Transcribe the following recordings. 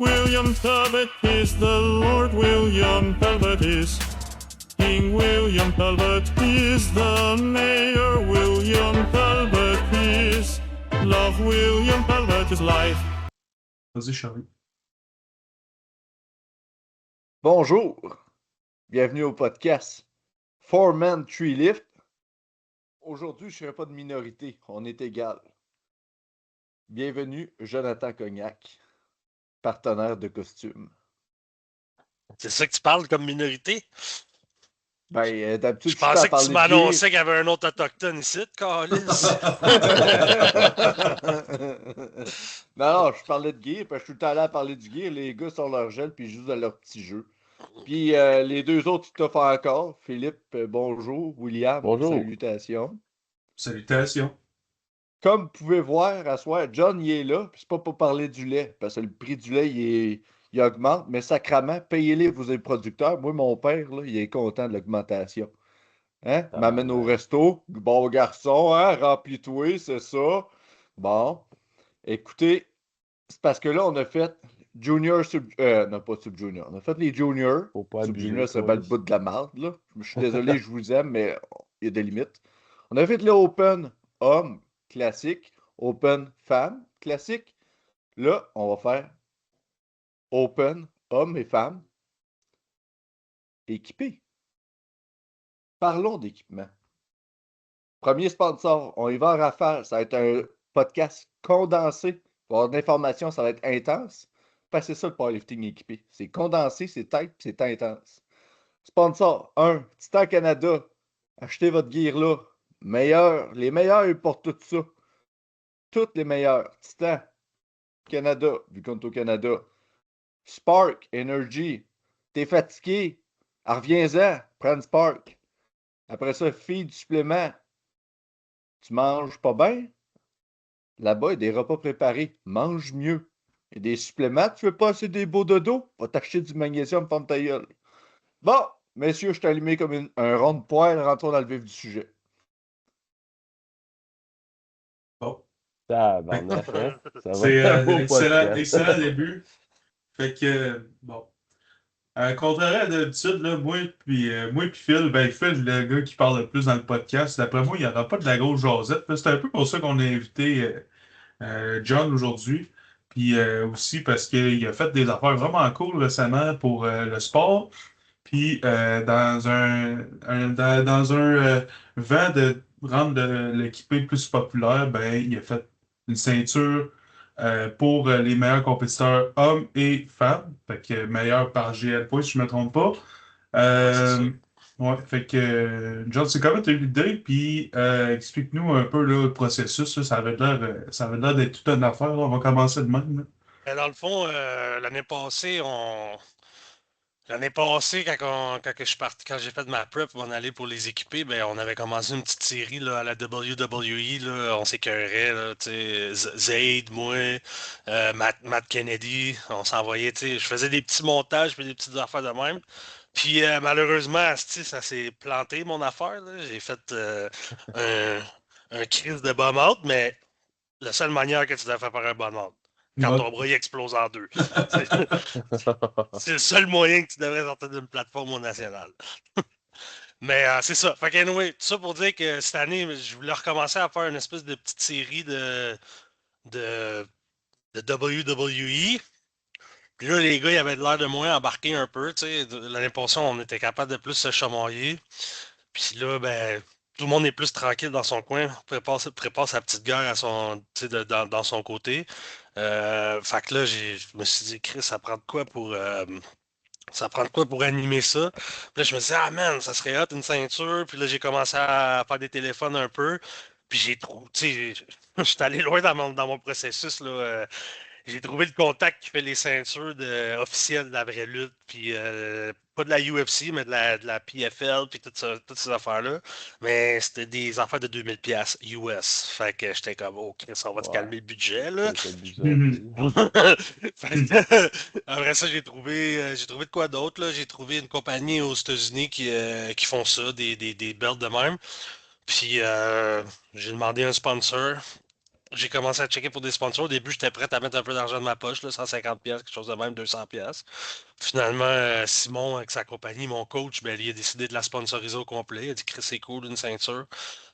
William Talbot is the Lord William Talbot is. King William Talbot is the Mayor William Talbot is. Love William Talbot is life. Vas-y, Charlie. Bonjour, bienvenue au podcast Four Man Three Lift. Aujourd'hui, je ne serai pas de minorité, on est égal. Bienvenue, Jonathan Cognac, partenaire de costume. C'est ça que tu parles comme minorité? D'habitude, Je pensais que tu m'annonçais de qu'il y avait un autre autochtone ici, câlisse. Non, je parlais de gear, parce que je suis tout à l'heure à parler du gear. Les gars sont leur gel, puis ils jouent à leur petit jeu. Puis les deux autres, ils t'offrent encore. Philippe, bonjour. William, bonjour. Salutations. Salutations. Comme vous pouvez voir, à soir, John, il est là. Puis c'est pas pour parler du lait, parce que le prix du lait, il augmente. Mais sacrément, payez-les, vous êtes producteurs. Moi, mon père, là, il est content de l'augmentation. Hein? M'amène au resto. Bon garçon, hein? Remplis-toi, c'est ça. Bon. Écoutez, c'est parce que là, on a fait Junior non, pas Sub Junior. On a fait les Juniors. Sub Junior, c'est pas le bout de la marde, là. Je suis désolé, je vous aime, mais il y a des limites. On a fait le Open homme classique, Open femme classique. Là, on va faire Open hommes et femmes équipés. Parlons d'équipement. Premier sponsor, on y va en rafale. Ça va être un podcast condensé. Pour avoir de l'information, ça va être intense. Parce que c'est ça le powerlifting équipé. C'est condensé, c'est tight, c'est intense. Sponsor 1, Titan Canada. Achetez votre gear là. Les meilleurs pour tout ça. Toutes les meilleurs. Titan Canada, vu qu'on est au Canada. Spark Energy. T'es fatigué? Reviens-en. Prends une Spark. Après ça, feed du supplément. Tu manges pas bien? Là-bas, il y a des repas préparés. Mange mieux. Il y a des suppléments. Tu veux pas assez des beaux dodos? Va t'acheter du magnésium, ferme ta gueule. Bon, messieurs, je t'ai allumé comme un rond de poêle. Rentrons dans le vif du sujet. Bon. C'est un excellent début. Fait que, bon. Contrairement à d'habitude, là, moi puis Phil, Phil, le gars qui parle le plus dans le podcast, d'après moi, il n'y aura pas de la grosse jasette. C'est un peu pour ça qu'on a invité John aujourd'hui. Puis aussi parce qu'il a fait des affaires vraiment cool récemment pour le sport. Puis dans un vent de rendre l'équipé plus populaire, il a fait une ceinture pour les meilleurs compétiteurs hommes et femmes. Fait que meilleur par GL Points, si je ne me trompe pas. Ouais, fait que John, c'est comment tu as eu l'idée? Puis explique-nous un peu là, le processus. Là, ça avait l'air d'être toute une affaire. Là. On va commencer de même. Là. Dans le fond, l'année passée, quand j'ai fait ma prep pour en aller pour les équiper, on avait commencé une petite série là, à la WWE. Là, on s'écœurait, là, Zayd, moi, Matt Kennedy, on s'envoyait, je faisais des petits montages et des petites affaires de même. Puis malheureusement, asti, ça s'est planté mon affaire. Là. J'ai fait un crise de bomb-out, mais la seule manière que tu dois faire un bomb-out. Quand ton bras explose en deux. C'est le seul moyen que tu devrais sortir d'une plateforme nationale. Mais c'est ça. Fait qu'anyway, tout ça pour dire que cette année, je voulais recommencer à faire une espèce de petite série de WWE. Puis là, les gars, ils avaient l'air de moins embarquer un peu. L'année passée, on était capable de plus se chamailler. Puis là, tout le monde est plus tranquille dans son coin, prépare sa petite guerre à dans son côté. Fait que là, je me suis dit, Chris, ça prend de quoi pour animer ça? Puis là, je me suis dit, ah man, ça serait hot une ceinture. Puis là, j'ai commencé à faire des téléphones un peu. Puis j'ai trouvé, je suis allé loin dans mon processus, là. J'ai trouvé le contact qui fait les ceintures officielles de la vraie lutte, puis pas de la UFC, mais de la PFL, puis toutes ces affaires-là. Mais c'était des affaires de 2000$ US. Fait que j'étais comme, ok, ça va te calmer le budget, là. Après ça, j'ai trouvé de quoi d'autre, là. J'ai trouvé une compagnie aux États-Unis qui font ça, des belts de même. Puis j'ai demandé un sponsor. j'ai commencé à checker pour des sponsors. Au début, j'étais prêt à mettre un peu d'argent de ma poche, là, 150$, quelque chose de même, 200$. Finalement, Simon, avec sa compagnie, mon coach, ben, il a décidé de la sponsoriser au complet. Il a dit, Chris, c'est cool, une ceinture.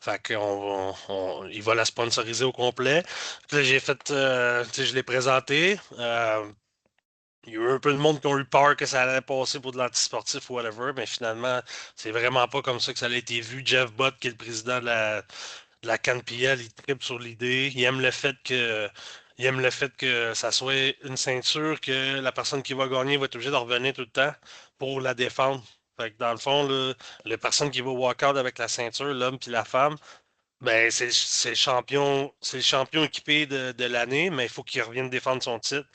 Fait il va la sponsoriser au complet. Puis là, j'ai fait, tu sais, je l'ai présenté. Il y a eu un peu de monde qui ont eu peur que ça allait passer pour de l'antisportif ou whatever, mais finalement, c'est vraiment pas comme ça que ça a été vu. Jeff Butt, qui est le président de la CanPL, il tripe sur l'idée. Il aime le fait que ça soit une ceinture que la personne qui va gagner va être obligée de revenir tout le temps pour la défendre. Fait que dans le fond, là, la personne qui va walk out avec la ceinture, l'homme puis la femme, ben c'est le champion équipé de l'année, mais il faut qu'il revienne défendre son titre.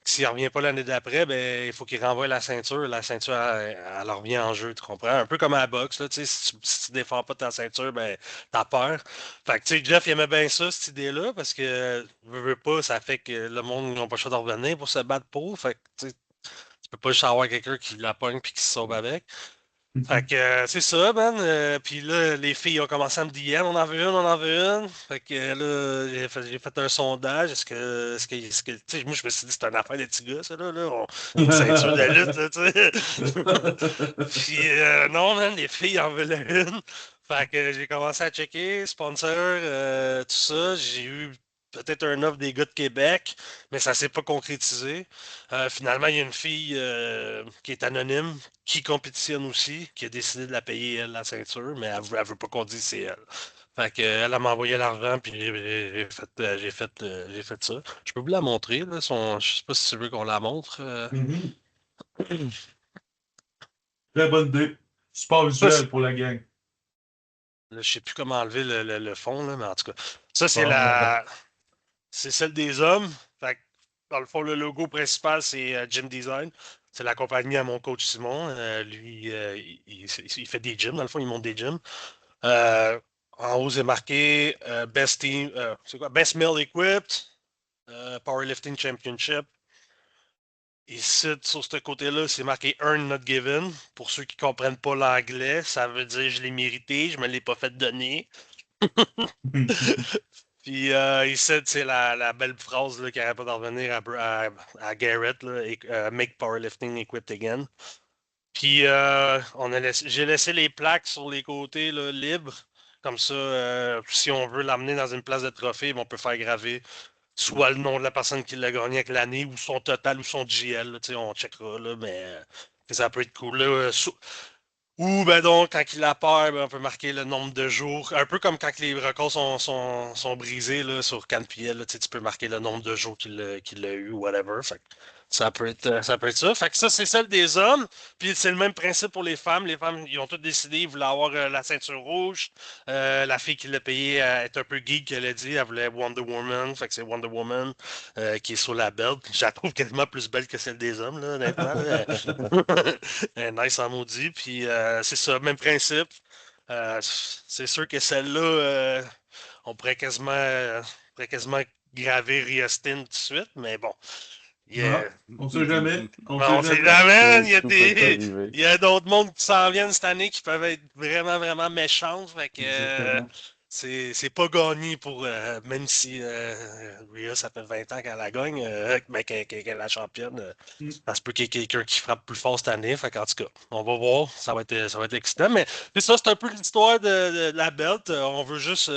S'il ne revient pas l'année d'après, ben, il faut qu'il renvoie la ceinture. La ceinture, elle revient en jeu, tu comprends? Un peu comme à la boxe, là, tu sais, si tu défends pas ta ceinture, ben, t'as peur. Fait que, tu sais, Jeff, il aimait bien ça, cette idée-là, parce que, veut pas, ça fait que le monde n'a pas le choix de revenir pour se battre pour. Fait que, tu sais, tu peux pas juste avoir quelqu'un qui la pogne puis qui se sauve avec. Fait que c'est ça, man. Puis là, les filles ont commencé à me dire, on en veut une, on en veut une. Fait que là, j'ai fait un sondage. Tu sais, moi, je me suis dit, c'est une affaire de petits gars, ça, là. Une ceinture de lutte, là, tu sais. Puis non, man, les filles en veulent une. Fait que j'ai commencé à checker, sponsor, tout ça. J'ai eu peut-être un offre des gars de Québec, mais ça s'est pas concrétisé. Finalement, il y a une fille qui est anonyme, qui compétitionne aussi, qui a décidé de la payer, elle, la ceinture, mais elle veut pas qu'on dise c'est elle. Fait que, elle m'a envoyé l'argent, puis j'ai fait ça. Je peux vous la montrer, là, je sais pas si tu veux qu'on la montre. Mhm. Très bonne idée. Support Ça, visuel pour la gang. là, je sais plus comment enlever le fond, là, mais en tout cas, ça, Bon. c'est celle des hommes. Fait que, dans le fond, le logo principal, c'est Gym Design. C'est la compagnie à mon coach Simon. Lui, il fait des gyms. Dans le fond, il monte des gyms. Euh, En haut, c'est marqué Best Team, c'est quoi? Best Male Equipped, Powerlifting Championship. Ici, sur ce côté-là, c'est marqué Earn Not Given. Pour ceux qui ne comprennent pas l'anglais, ça veut dire je l'ai mérité, je me l'ai pas fait donner. Puis ici, c'est la belle phrase là, qui n'arrête pas d'en revenir à Garrett, là, Make Powerlifting Equipped Again. Puis j'ai laissé les plaques sur les côtés là, libres. Comme ça, si on veut l'amener dans une place de trophée, on peut faire graver soit le nom de la personne qui l'a gagné avec l'année, ou son total, ou son GL. Là, on checkera, là, mais ça peut être cool. Là, ou ben donc, quand il a peur, ben, on peut marquer le nombre de jours. Un peu comme quand les records sont brisés là, sur CanPL, là, tu peux marquer le nombre de jours qu'il a eu ou whatever. Fait que ça peut être ça. Fait que ça, c'est celle des hommes. Puis c'est le même principe pour les femmes. Les femmes, ils ont toutes décidé, ils voulaient avoir la ceinture rouge. La fille qui l'a payé est un peu geek, elle a dit. Elle voulait Wonder Woman. Fait que c'est Wonder Woman qui est sur la belt. Je la trouve quasiment plus belle que celle des hommes, là, honnêtement. Là. Elle est nice en maudit. Puis c'est ça, même principe. C'est sûr que celle-là, on pourrait quasiment graver Riostin tout de suite, mais bon. Ah, on sait jamais. On On sait sait jamais. jamais, Tout peut arriver. il y a d'autres mondes qui s'en viennent cette année qui peuvent être vraiment, vraiment méchants. Fait que Exactement. c'est pas gagné pour même si Rhea, ça fait 20 ans qu'elle la gagne, mais qu'elle est la championne. Mm. Ça se peut qu'il y ait quelqu'un qui frappe plus fort cette année. Fait qu'en tout cas, on va voir. Ça va être excitant. Mais c'est ça, c'est un peu l'histoire de la belt. On veut juste.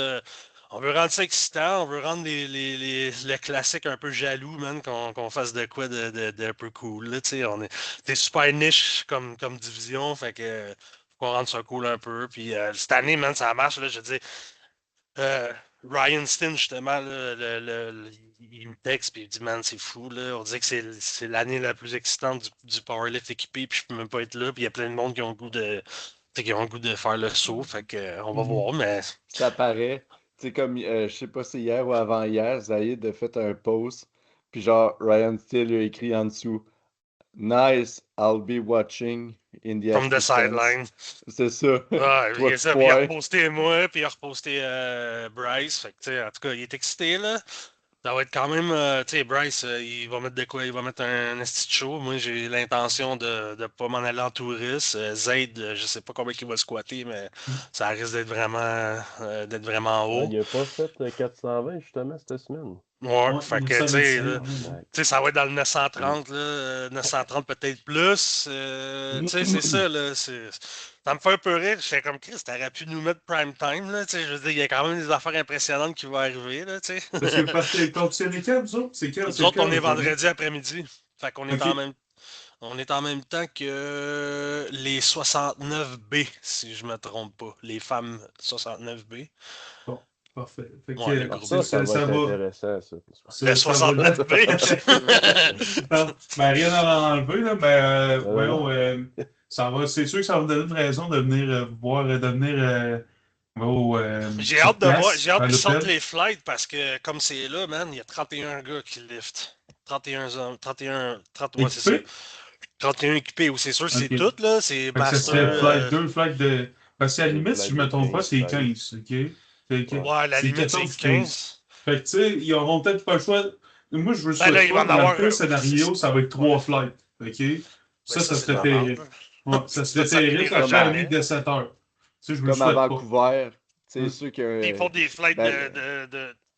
On veut rendre ça excitant, on veut rendre les classiques un peu jaloux, man, qu'on fasse de quoi de un peu cool. Là, c'est super niche comme division, fait que faut qu'on rende ça cool un peu. Puis cette année, man, ça marche. Là, je veux dire, Ryan Stin, justement, là, il me texte et il dit, man, c'est fou. Là. On dirait que c'est l'année la plus excitante du powerlift équipé, puis je peux même pas être là. Puis il y a plein de monde qui ont le goût qui ont le goût de faire le saut. Fait que, on va voir, mais. Ça paraît. Tu sais, comme, je sais pas si hier ou avant-hier, Zaïd a fait un post, puis genre, Ryan Steele a écrit en dessous, Nice, I'll be watching in the From the assistance. sideline. C'est ça. Ouais, Toi, il a ça, tu puis il a points. reposté moi, puis il a reposté Bryce. Fait que, tu sais, en tout cas, il est excité, là. Ça va être quand même, tu sais, Bryce, il va mettre de quoi? Il va mettre un esti de show. Moi, j'ai l'intention de ne pas m'en aller en touriste. Zayd, je sais pas combien il va squatter, mais ça risque d'être vraiment Ah, haut. il a pas fait 420 justement cette semaine. Ouais, Ouais, fait que, tu sais, 925, là, Ouais. tu sais, ça va être dans le 930, là, 930 peut-être plus. Tu sais, c'est ça, là. Ça me fait un peu rire. J'étais comme Chris, t'aurais pu nous mettre prime time, là. Tu sais, je veux dire, il y a quand même des affaires impressionnantes qui vont arriver, là, tu sais. Parce que compétitionnez quand, vous autres? C'est quand? Nous C'est autres, quand on est la journée? vendredi après-midi. Fait qu'on est Ok. on est en même temps que les 69B, si je me trompe pas. Les femmes 69B. Bon, parfait. Fait Ouais, le que Ah, groupe. ça va ça être va. intéressant, ça. Le Ça va. 69B. Non, ben, rien à en enlever, là, mais non. voyons, ça va, c'est sûr que ça va me donner une raison de venir voir, de venir J'ai sur hâte de voir, place, j'ai hâte à qu'ils sortent l'hôtel. les flights parce que comme c'est là, man, il y a 31 gars qui liftent. 31 hommes, 31, 30, ouais, c'est ça. Équipé? 31 équipés, ou c'est sûr, c'est Ok. tout, là. C'est Fait que ça master. serait flight 2, flight de. Parce qu'à la Deux limite, si je flights me de trompe pas, 15, c'est 16. 15, ok? Ouais. Ouais, la C'est limite, c'est 14 ou 15. 15. Fait que, tu sais, ils auront peut-être pas le choix. Moi, je veux le Ben là, souhaite il va pas. en Dans le avoir. pire scénario, ça va être 3 flights, ok? Ben Ça ça, c'est de serait la merde. terrible. Ouais, ça serait Ça terrible, finira ça ferait un jamais. ligue de 7 heures. Ça, je me le Comme à souhaite pas. Vancouver, c'est Hum. sûr Puis ils que. font des flights Ben,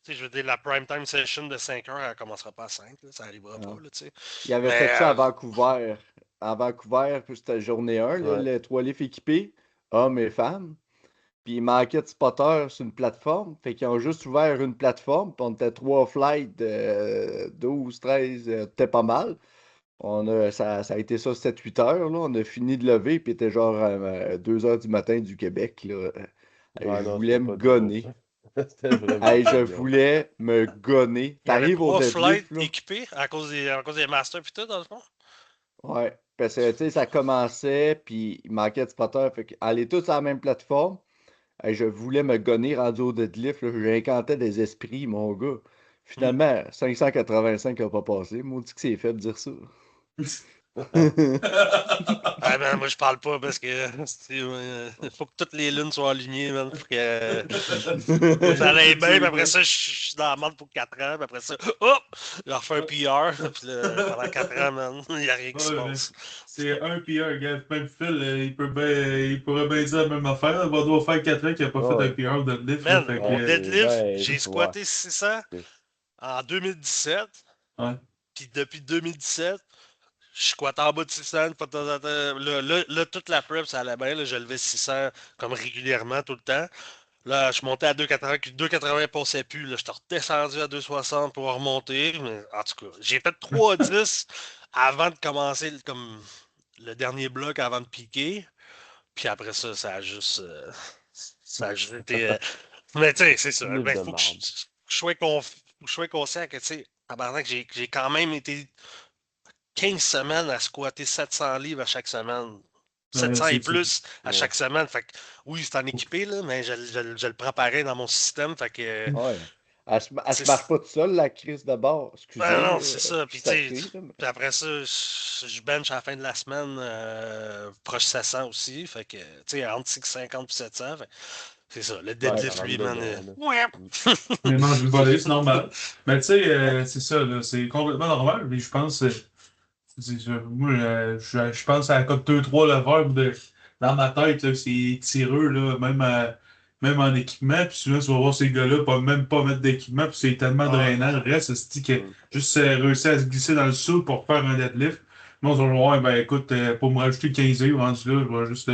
tu sais, je veux dire, la prime time session de 5 heures, elle commencera pas à 5, là, ça arrivera pas, non. là, tu sais. Il avait Mais, fait ça à Vancouver. À Vancouver, puis c'était journée 1, là, Ouais. les 3 livres équipés, hommes et femmes. Puis il manquait de spotters sur une plateforme. Fait qu'ils ont juste ouvert une plateforme. Puis on était 3 flights de 12, 13, c'était pas mal. Ça a été ça 7-8 heures. Là. On a fini de lever. Puis il était genre 2 heures du matin du Québec. Là. Ouais, Je non, voulais c'était me pas drôle, gonner. ça. C'était vraiment Hey, je pas drôle. voulais me gonner. il y avait T'arrives au 3 flights deadlift, là. équipés à cause des masters pis tout, dans le fond. Ouais. Parce que, tu sais, ça commençait, puis il manquait de spotters. Fait que, aller tous sur la même plateforme. Hey, je voulais me gonner rendu au deadlift. Là. J'incantais des esprits, mon gars. Finalement, 585 n'a pas passé. Maudit que c'est fait de dire ça. Ah ben, moi je parle pas parce que faut que toutes les lunes soient alignées, man, pour que ça aille bien, puis après ça, je suis dans la merde pour 4 ans, puis après ça, hop! Je refais un PR, puis là, pendant 4 ans, man, il n'y a rien qui se Ouais, passe. c'est un PR, gars. Même Phil, il pourrait bien dire la même affaire. Il va devoir faire 4 ans qu'il n'a pas fait Ouais. un PR de lift. Man, Fait que, mon deadlift, ben, j'ai ouais. squatté 600 en 2017, ouais. puis depuis 2017, je squattais en bas de 600, pas de temps en temps. Là, toute la prep, ça allait bien, là, je levais 600 comme régulièrement, tout le temps. Là, je montais à 2,80, 2,80 passait plus. Là, je suis redescendu à 2,60 pour remonter. Mais en tout cas, j'ai fait 3,10 avant de commencer comme le dernier bloc avant de piquer. Puis après ça, ça a juste été. Mais tu sais, c'est ça. Livre Ben, de faut que marde. je sois je sois conscient que, tu sais, tabarnak, j'ai quand même été 15 semaines à squatter 700 livres à chaque semaine. 700 et c'est plus à Ouais. chaque semaine. Fait que, oui, c'est en équipé, là, mais je le prends pareil dans mon système. Fait que. Ouais. Elle se c'est- marche pas toute seule, la crise de bord. Excusez, Ben non, là, c'est ça. je Puis, suis tu sais, sacré, là, mais- puis après ça, je bench à la fin de la semaine proche 700 aussi. Fait que, tu sais, entre 650 et 700. Fait, c'est ça. Le deadlift, rentre lui, man. dedans, Ouais. Mais mange une volée, c'est normal. Mais tu sais, c'est ça, là, c'est complètement normal. Mais je pense, moi, je pense à comme 2-3 leveurs dans ma tête, là, c'est tireux, là, même en équipement. Puis souvent, tu vas voir ces gars-là même pas mettre d'équipement, puis c'est tellement Ah. drainant. Le reste, c'est que Mm. juste réussir à se glisser dans le sous pour faire un deadlift. Moi, on va voir, ben écoute, pour me rajouter 15 livres rendu là, je vais juste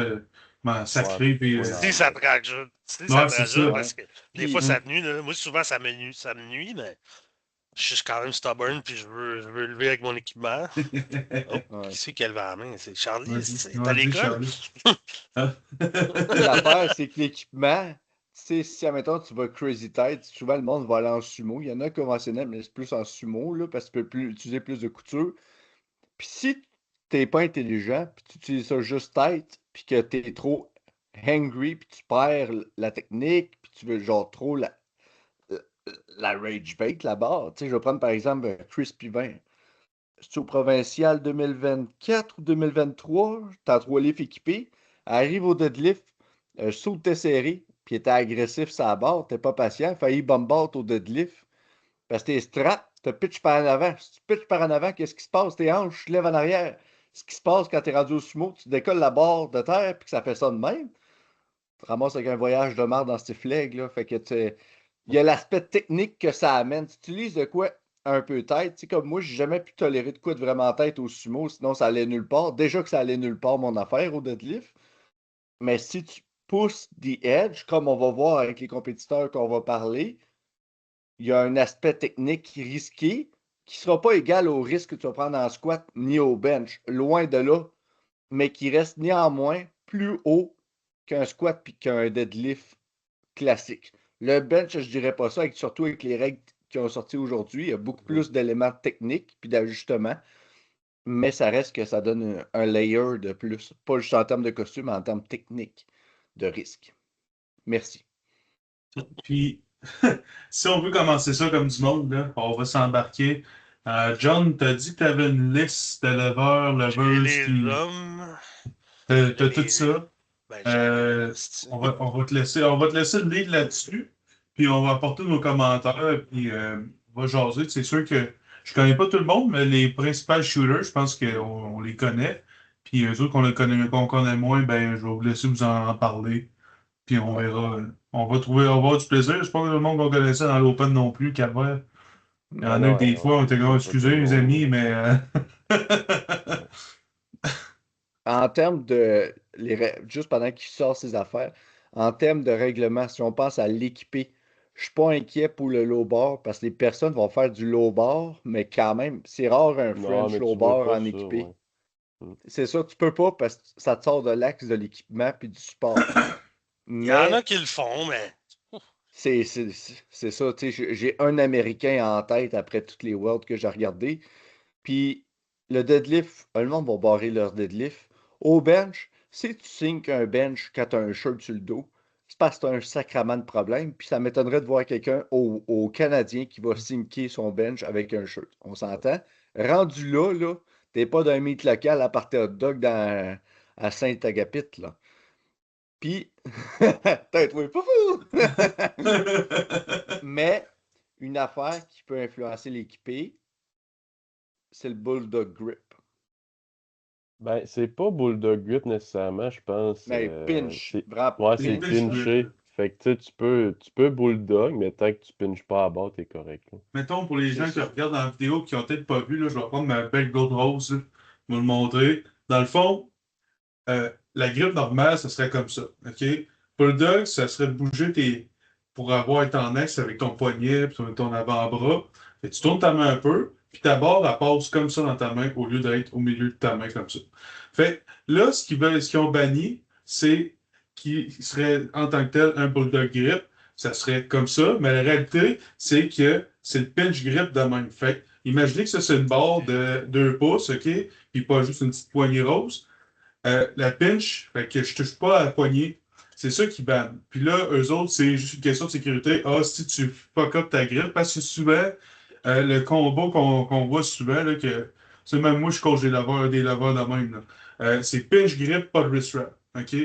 m'en sacrer. Puis, Ouais. Si ça te rajoute. Si ça Ouais, te c'est rajoute, ça. parce que des Puis- fois, ça nuit. Là. Moi, souvent, ça me nuit, mais je suis quand même stubborn, puis je veux lever avec mon équipement. Oh, Ouais. qui c'est qui a levé la main? C'est Charlie, Vas-y, c'est à vas-y, l'école? Charlie. Hein? L'affaire, c'est que l'équipement, tu sais, si, admettons, tu vas Crazy Tide, souvent le monde va aller en sumo. Il y en a conventionnels, mais c'est plus en sumo, là, parce que tu peux utiliser plus de couture. Puis si t'es pas intelligent, puis tu utilises ça juste tête, puis que t'es trop hangry, puis tu perds la technique, puis tu veux genre trop la rage bait là-bas. Tu sais, je vais prendre par exemple Crispy 20. C'est au provincial 2024 ou 2023, t'as 3 livres équipés, arrive au deadlift, saute tes serré, puis était agressif ça barre, t'es pas patient, failli bombard au deadlift. Parce que tes straps, tu pitches par en avant. Si tu pitches par en avant, qu'est-ce qui se passe? Tes hanches se lèvent en arrière. Ce qui se passe quand tu es rendu au sumo, tu décolles la barre de terre puis que ça fait ça de même. Tu te ramasses avec un voyage de marde dans ces flags, là. Fait que il y a l'aspect technique que ça amène. Tu utilises de quoi un peu tête. Tu sais, comme moi, j'ai jamais pu tolérer de quoi de vraiment tête au sumo, sinon ça allait nulle part. Déjà que ça allait nulle part, mon affaire au deadlift. Mais si tu pousses the edge, comme on va voir avec les compétiteurs qu'on va parler, il y a un aspect technique risqué qui ne sera pas égal au risque que tu vas prendre en squat ni au bench. Loin de là, mais qui reste néanmoins plus haut qu'un squat puis qu'un deadlift classique. Le bench, je dirais pas ça, surtout avec les règles qui ont sorti aujourd'hui. Il y a beaucoup plus d'éléments techniques puis d'ajustements, mais ça reste que ça donne un layer de plus. Pas juste en termes de costume, mais en termes techniques de risque. Merci. Puis, si on veut commencer ça comme du monde, là, on va s'embarquer. John, t'as dit que tu avais une liste de leveurs, J'ai leveuses. les hommes. T'as les- tout ça. Ben, j'ai la liste. On va te laisser le lead là-dessus. Puis on va apporter nos commentaires. Puis on va jaser. C'est sûr que je connais pas tout le monde, mais les principaux shooters, je pense qu'on les connaît. Puis eux autres qu'on connaît moins, ben je vais vous laisser vous en parler. Puis on verra. On va avoir du plaisir. Je sais pas que tout le monde qu'on connaissait dans l'Open non plus, Calvaire. Il y en a Non, que des non, fois, on était comme, pas excusez tout le les monde. amis, mais. En termes de. Juste pendant qu'il sort ses affaires, en termes de règlement, si on pense à l'équipé, je suis pas inquiet pour le low bar parce que les personnes vont faire du low bar, mais quand même, c'est rare un Non, French mais low tu vois bar pas en ça, équipé. ouais. C'est ça, tu peux pas parce que ça te sort de l'axe de l'équipement puis du sport. Il y en a Mais qui le font, mais. c'est ça, tu sais, j'ai un Américain en tête après toutes les Worlds que j'ai regardées. Puis le deadlift, le monde va barrer leur deadlift. Au bench, si tu signes qu'un bench quand tu as un shirt sur le dos, c'est parce que tu as un sacrament de problème. Puis ça m'étonnerait de voir quelqu'un au Canadien qui va signer son bench avec un shirt. On s'entend? Rendu là, t'es pas d'un meet local à partir hot dog à Saint-Agapit, là. Puis, peut-être, oui, foufou! Mais une affaire qui peut influencer l'équipé, c'est le bulldog grip. Ben, c'est pas Bulldog Grip nécessairement, je pense. Mais pinch, Ouais, Les c'est pinch pinché. grip. Fait que tu sais, tu peux Bulldog, mais tant que tu pinches pas à bas, t'es correct, là. Mettons, pour les C'est gens qui ça. regardent dans la vidéo, qui n'ont peut-être pas vu, là, je vais prendre ma belle gold rose, là, je vais le montrer. Dans le fond, la grippe normale, ça serait comme ça. OK? Bulldog, ça serait de bouger pour avoir été en axe avec ton poignet et ton avant-bras. Fait que tu tournes ta main un peu, puis ta barre, elle passe comme ça dans ta main au lieu d'être au milieu de ta main comme ça. Fait que là, ce qu'ils ont banni, c'est qu'il serait en tant que tel un Bulldog grip. Ça serait comme ça, mais la réalité, c'est que c'est le pinch grip de même. Fait que, imaginez que ça, c'est une barre de 2 pouces, OK? Puis pas juste une petite poignée rose. La pinch, fait que je touche pas à la poignée. C'est ça qui banne. Puis là, eux autres, c'est juste une question de sécurité. Ah, si tu fuck up ta grille, parce que souvent, le combat qu'on voit souvent, là, que c'est même moi, je coach des laveurs de même. Là. C'est pinch grip, pas de wrist wrap. OK?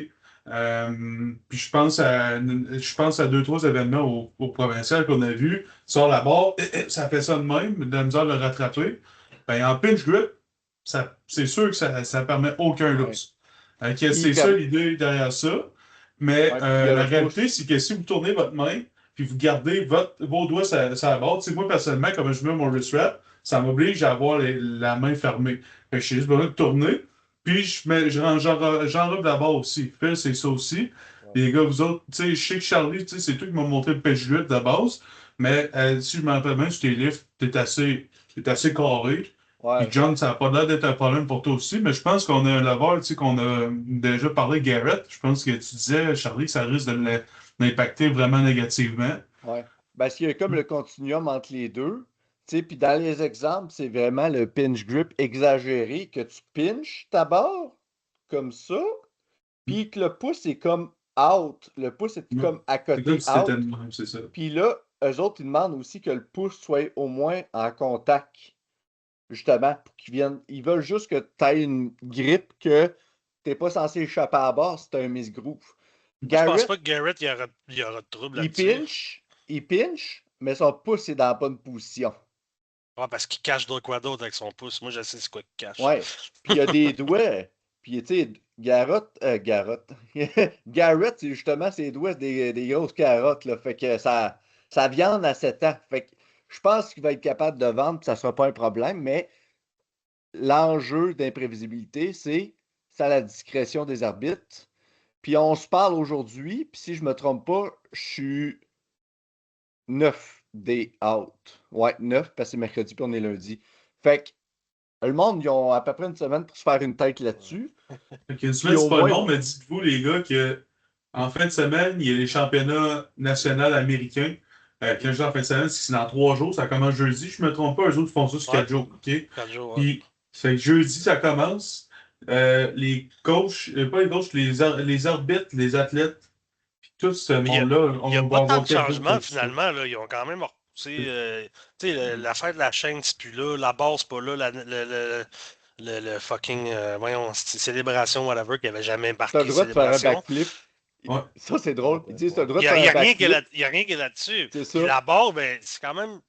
Puis je pense à 2-3 événements au provincial qu'on a vu. Sort la barre, ça fait ça de même, de la misère de le rattraper. Ben, en pinch grip, c'est sûr que ça ne permet aucun lousse. C'est ça l'idée derrière ça. Mais Ouais, puis il y a la le réalité, pouce. c'est que si vous tournez votre main, puis vous gardez vos doigts sur la barre, tu sais, moi personnellement, comme je mets mon wrist wrap, ça m'oblige à avoir la main fermée. Fait que j'ai juste besoin de tourner, puis j'enrobe la barre aussi. Phil, c'est ça aussi. Les gars, vous autres, tu sais, je sais que Charlie, tu sais, c'est toi qui m'as montré le pêche grip de base, mais si je me rappelle bien, sur tes livres, t'es assez carré. Ouais. Puis John, ça n'a pas l'air d'être un problème pour toi aussi, mais je pense qu'on a un laveur, tu sais, qu'on a déjà parlé, Garrett. Je pense que tu disais, Charlie, que ça risque de l'impacter vraiment négativement. Ouais. Parce qu'il y a comme le continuum entre les deux. Tu sais, puis dans les exemples, c'est vraiment le pinch grip exagéré que tu pinches ta barre comme ça, puis que le pouce est comme out. Le pouce est Ouais. comme à C'est côté comme si c'était out. de même, c'est ça. Puis là, eux autres, ils demandent aussi que le pouce soit au moins en contact. Justement, pour qu'ils viennent. Ils veulent juste que tu aies une grippe que tu n'es pas censé échapper à la barre si tu as un misgroove. Je pense Garrett, pas que Garrett, il y aura de trouble il là-dessus. pinch mais son pouce est dans la bonne position. Ouais, parce qu'il cache de quoi d'autre avec son pouce. Moi, je sais c'est quoi qu'il cache. Ouais. Puis il y a des doigts. Puis, tu sais, Garrett, c'est justement ses doigts, c'est des grosses carottes, là. Fait que ça viande à 7 ans. Fait que je pense qu'il va être capable de vendre, puis ça sera pas un problème, mais l'enjeu d'imprévisibilité, c'est à la discrétion des arbitres. Puis on se parle aujourd'hui, puis si je me trompe pas, je suis 9 day out. Ouais, 9, parce que c'est mercredi, puis on est lundi. Fait que le monde, ils ont à peu près une semaine pour se faire une tête là-dessus. Fait que une Puis semaine, au c'est pas moins, long, mais dites-vous, les gars, que en fin de semaine, il y a les championnats nationaux américains. Quand je dis en fin de semaine, c'est dans 3 jours, ça commence jeudi. Je me trompe pas, eux autres font ça sur 4 jours. OK? 4 jours, ouais. Puis, c'est que jeudi, ça commence. Les coachs, pas les coachs, les arbitres, les athlètes, puis tout ce Mais monde-là, il n'y a on va pas tant avoir de 4 jours changements pour ça. finalement. Là. Ils ont quand même repoussé. Tu sais, l'affaire de la chaîne, c'est plus là. La base, c'est pas là. Le fucking. Voyons, célébration, whatever, qui avait jamais t'as le marqué droit de faire un célébration. backflip. Ouais. Ça, c'est drôle. Ils disent, t'as le droit Il de n'y faire a, un rien backflip. y a rien qui est là-dessus. C'est Puis ça. la barre, ben, c'est quand même.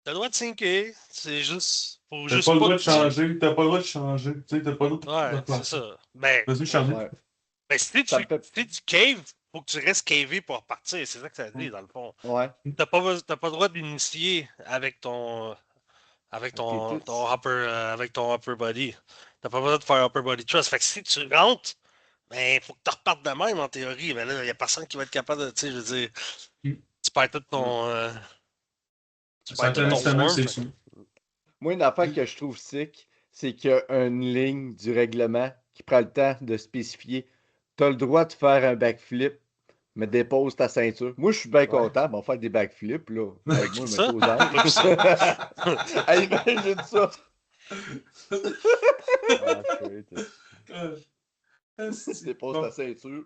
T'as le droit de sinker. C'est juste. Faut T'as juste pas le pas droit de que tu- changer, t'as pas le droit de changer. Tu sais, t'as pas le droit de Ouais, c'est faire ça. ça. Ben, Vas-y, Charlie. Ouais. si Ça me fait. tu caves, faut que tu restes cavé pour repartir. C'est ça que ça dit, dans le fond. Ouais. T'as pas le droit d'initier avec ton. Avec Ok, avec ton upper body. T'as pas besoin de faire upper body thrust. Fait que si tu rentres, ben, faut que tu repartes de même en théorie. Mais là, il n'y a personne qui va être capable de. Tu sais, je veux dire, tu perds tout ton. Tu Ça perds tout fait ton semaine, form. c'est Fait sûr. Moi, une affaire que je trouve sick, c'est qu'il y a une ligne du règlement qui prend le temps de spécifier. T'as le droit de faire un backflip, mais dépose ta ceinture. Moi, je suis bien content, on va faire des backflips, là. Avec moi, ça? mettre aux anges. Hey, imagine ça. Ah, shit. Dépose ta ceinture.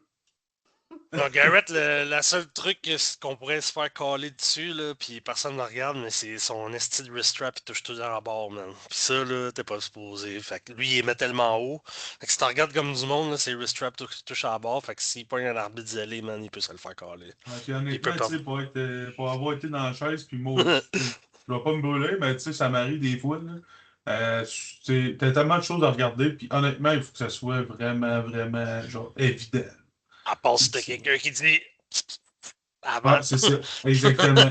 Non, Garrett, la seule truc qu'on pourrait se faire caler dessus, là, puis personne ne le regarde, mais c'est son esti de wrist strap, il touche tout dans la barre, man. Puis ça, là, t'es pas supposé. Fait que lui, il met tellement haut. Fait que si tu regardes comme du monde, là, ses wrist straps touchent à la barre. Fait que s'il pogne un arbitre zélé, man, il peut se le faire caler. Puis honnêtement, tu sais, pour avoir été dans la chaise, puis moi, je dois pas me brûler, mais tu sais, ça m'arrive des fois, là. T'as tellement de choses à regarder, puis honnêtement, il faut que ça soit vraiment, vraiment, genre, évident. À part si t'as quelqu'un qui dit avant. Ouais, c'est ça, exactement.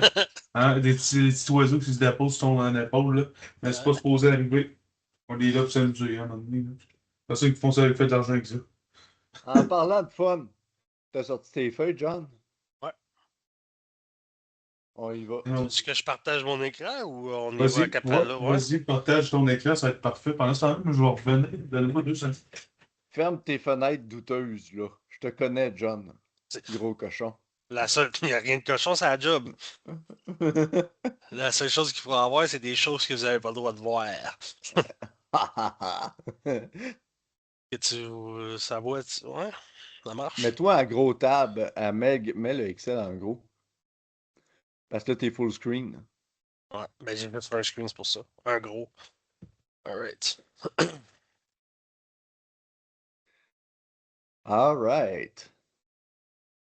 Hein, des petits oiseaux qui se déposent sur ton épaule, là. Mais c'est pas supposé arriver. On est là pour s'amuser, hein, à un moment donné, là. C'est pas ça qu'ils font ça avec fait de l'argent avec ça. En parlant de fun, t'as sorti tes feuilles, John? Ouais. On y va. Est-ce que je partage mon écran ou on y va Vas-y, à Capella? Ouais. vas-y, partage ton écran, ça va être parfait. Pendant ce temps-là, je vais revenir. Donne-moi 2 secondes. Ferme tes fenêtres douteuses, là. Je te connais, John. C'est- Gros cochon. La seule, il n'y a rien de cochon, c'est la job. La seule chose qu'il faudra avoir, c'est des choses que vous n'avez pas le droit de voir. Que ça voit, ouais, ça marche. Mets-toi en gros tab à Meg, mets le Excel en gros. Parce que là, t'es full screen. Ouais, ben j'ai fait sur un screen, c'est pour ça. Un gros. Alright. Alright.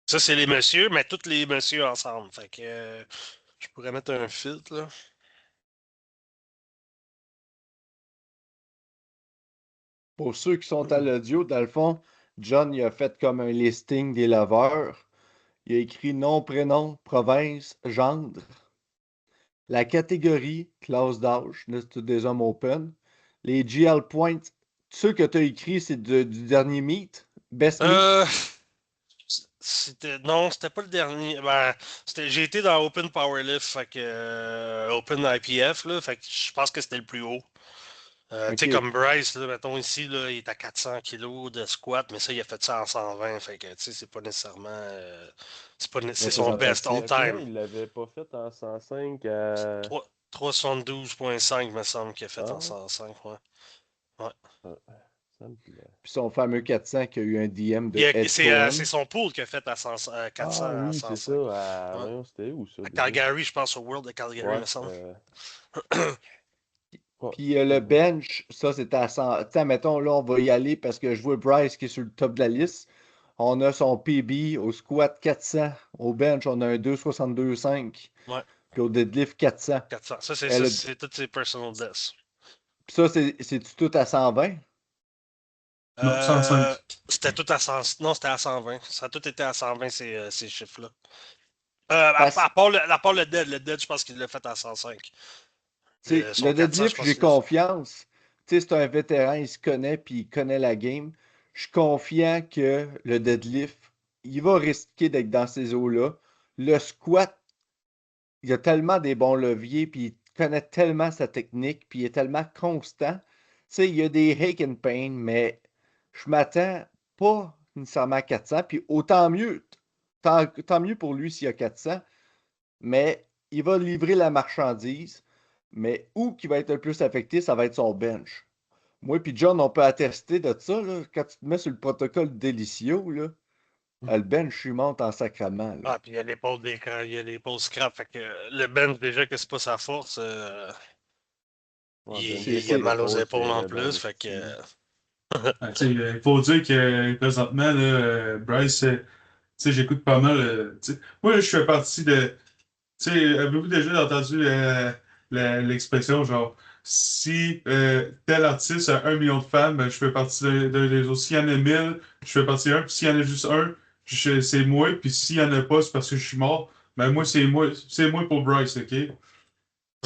Ça, c'est les messieurs, mais tous les messieurs ensemble. Fait que je pourrais mettre un filtre, là. Pour ceux qui sont à l'audio, dans le fond, John il a fait comme un listing des lovers. Il a écrit nom, prénom, province, gendre. La catégorie, classe d'âge, là, c'est tous des hommes open. Les GL points, ceux que tu as écrit, c'est du dernier meet? Best meet? Non, c'était pas le dernier. Ben, j'ai été dans Open Powerlift, fait que Open IPF, là, fait que je pense que c'était le plus haut. Tu sais, Ok. comme Bryce, là, mettons ici, là, il est à 400 kg de squat, mais ça, il a fait ça en 120, fait que, tu sais, c'est pas nécessairement... c'est son best all Représentatif. time. Il l'avait pas fait en 105 à. 372.5, me semble, qu'il a fait Ah en ouais? 105, ouais. Ça me plaît. Puis son fameux 400 qui a eu un DM de Il a- Ed C'est Cohen. c'est son pool qui a fait à 400 Ah à oui, c'est 105. ça. Ouais. Voyons, c'était où ça? À déjà? Calgary, je pense, au World de Calgary, Ouais, me semble. ouais, Puis le bench, ça c'était à 100. Tiens, mettons, là, on va y aller parce que je vois Bryce qui est sur le top de la liste. On a son PB au squat 400. Au bench, on a un 2,62,5. Ouais. Puis au deadlift 400. 400. Ça, c'est Elle a- ça, c'est toutes ses personal best. Puis ça, c'est-tu tout à 120? Non, 105. C'était tout à 100. Non, c'était à 120. Ça a tout été à 120, ces chiffres-là. Parce- À part le dead. Le dead, je pense qu'il l'a fait à 105. Son Le 400, je deadlift, pense j'ai qu'il l'a fait. confiance. C'est un vétéran, il se connaît, puis il connaît la game. Je suis confiant que le deadlift, il va risquer d'être dans ces eaux-là. Le squat, il a tellement des bons leviers, puis il connaît tellement sa technique, puis il est tellement constant. Il y a des aches and pain, mais je m'attends pas nécessairement à 400, puis autant mieux. Tant mieux pour lui s'il y a 400, mais il va livrer la marchandise. Mais où qui va être le plus affecté, ça va être son bench. Moi puis John, on peut attester de ça. Là, quand tu te mets sur le protocole Delicio, là, le bench, il monte en sacrament. Là. Ah, puis il y a l'épaule il y a l'épaule scrap. Fait que le bench, déjà que c'est pas sa force, Ouais, il, ben, il a mal aux c'est épaules en raide plus. en Fait que. esti. Il faut dire que présentement, là, Bryce, j'écoute pas mal. Moi, je fais partie de. Avez-vous déjà entendu l'expression genre si tel artiste a 1 million de fans, ben, je fais partie d'un des autres. S'il y en a 1000, je fais partie d'un. Puis s'il y en a juste un, c'est moi. Puis s'il y en a pas, c'est parce que je suis mort. Ben moi, c'est moi pour Bryce, OK?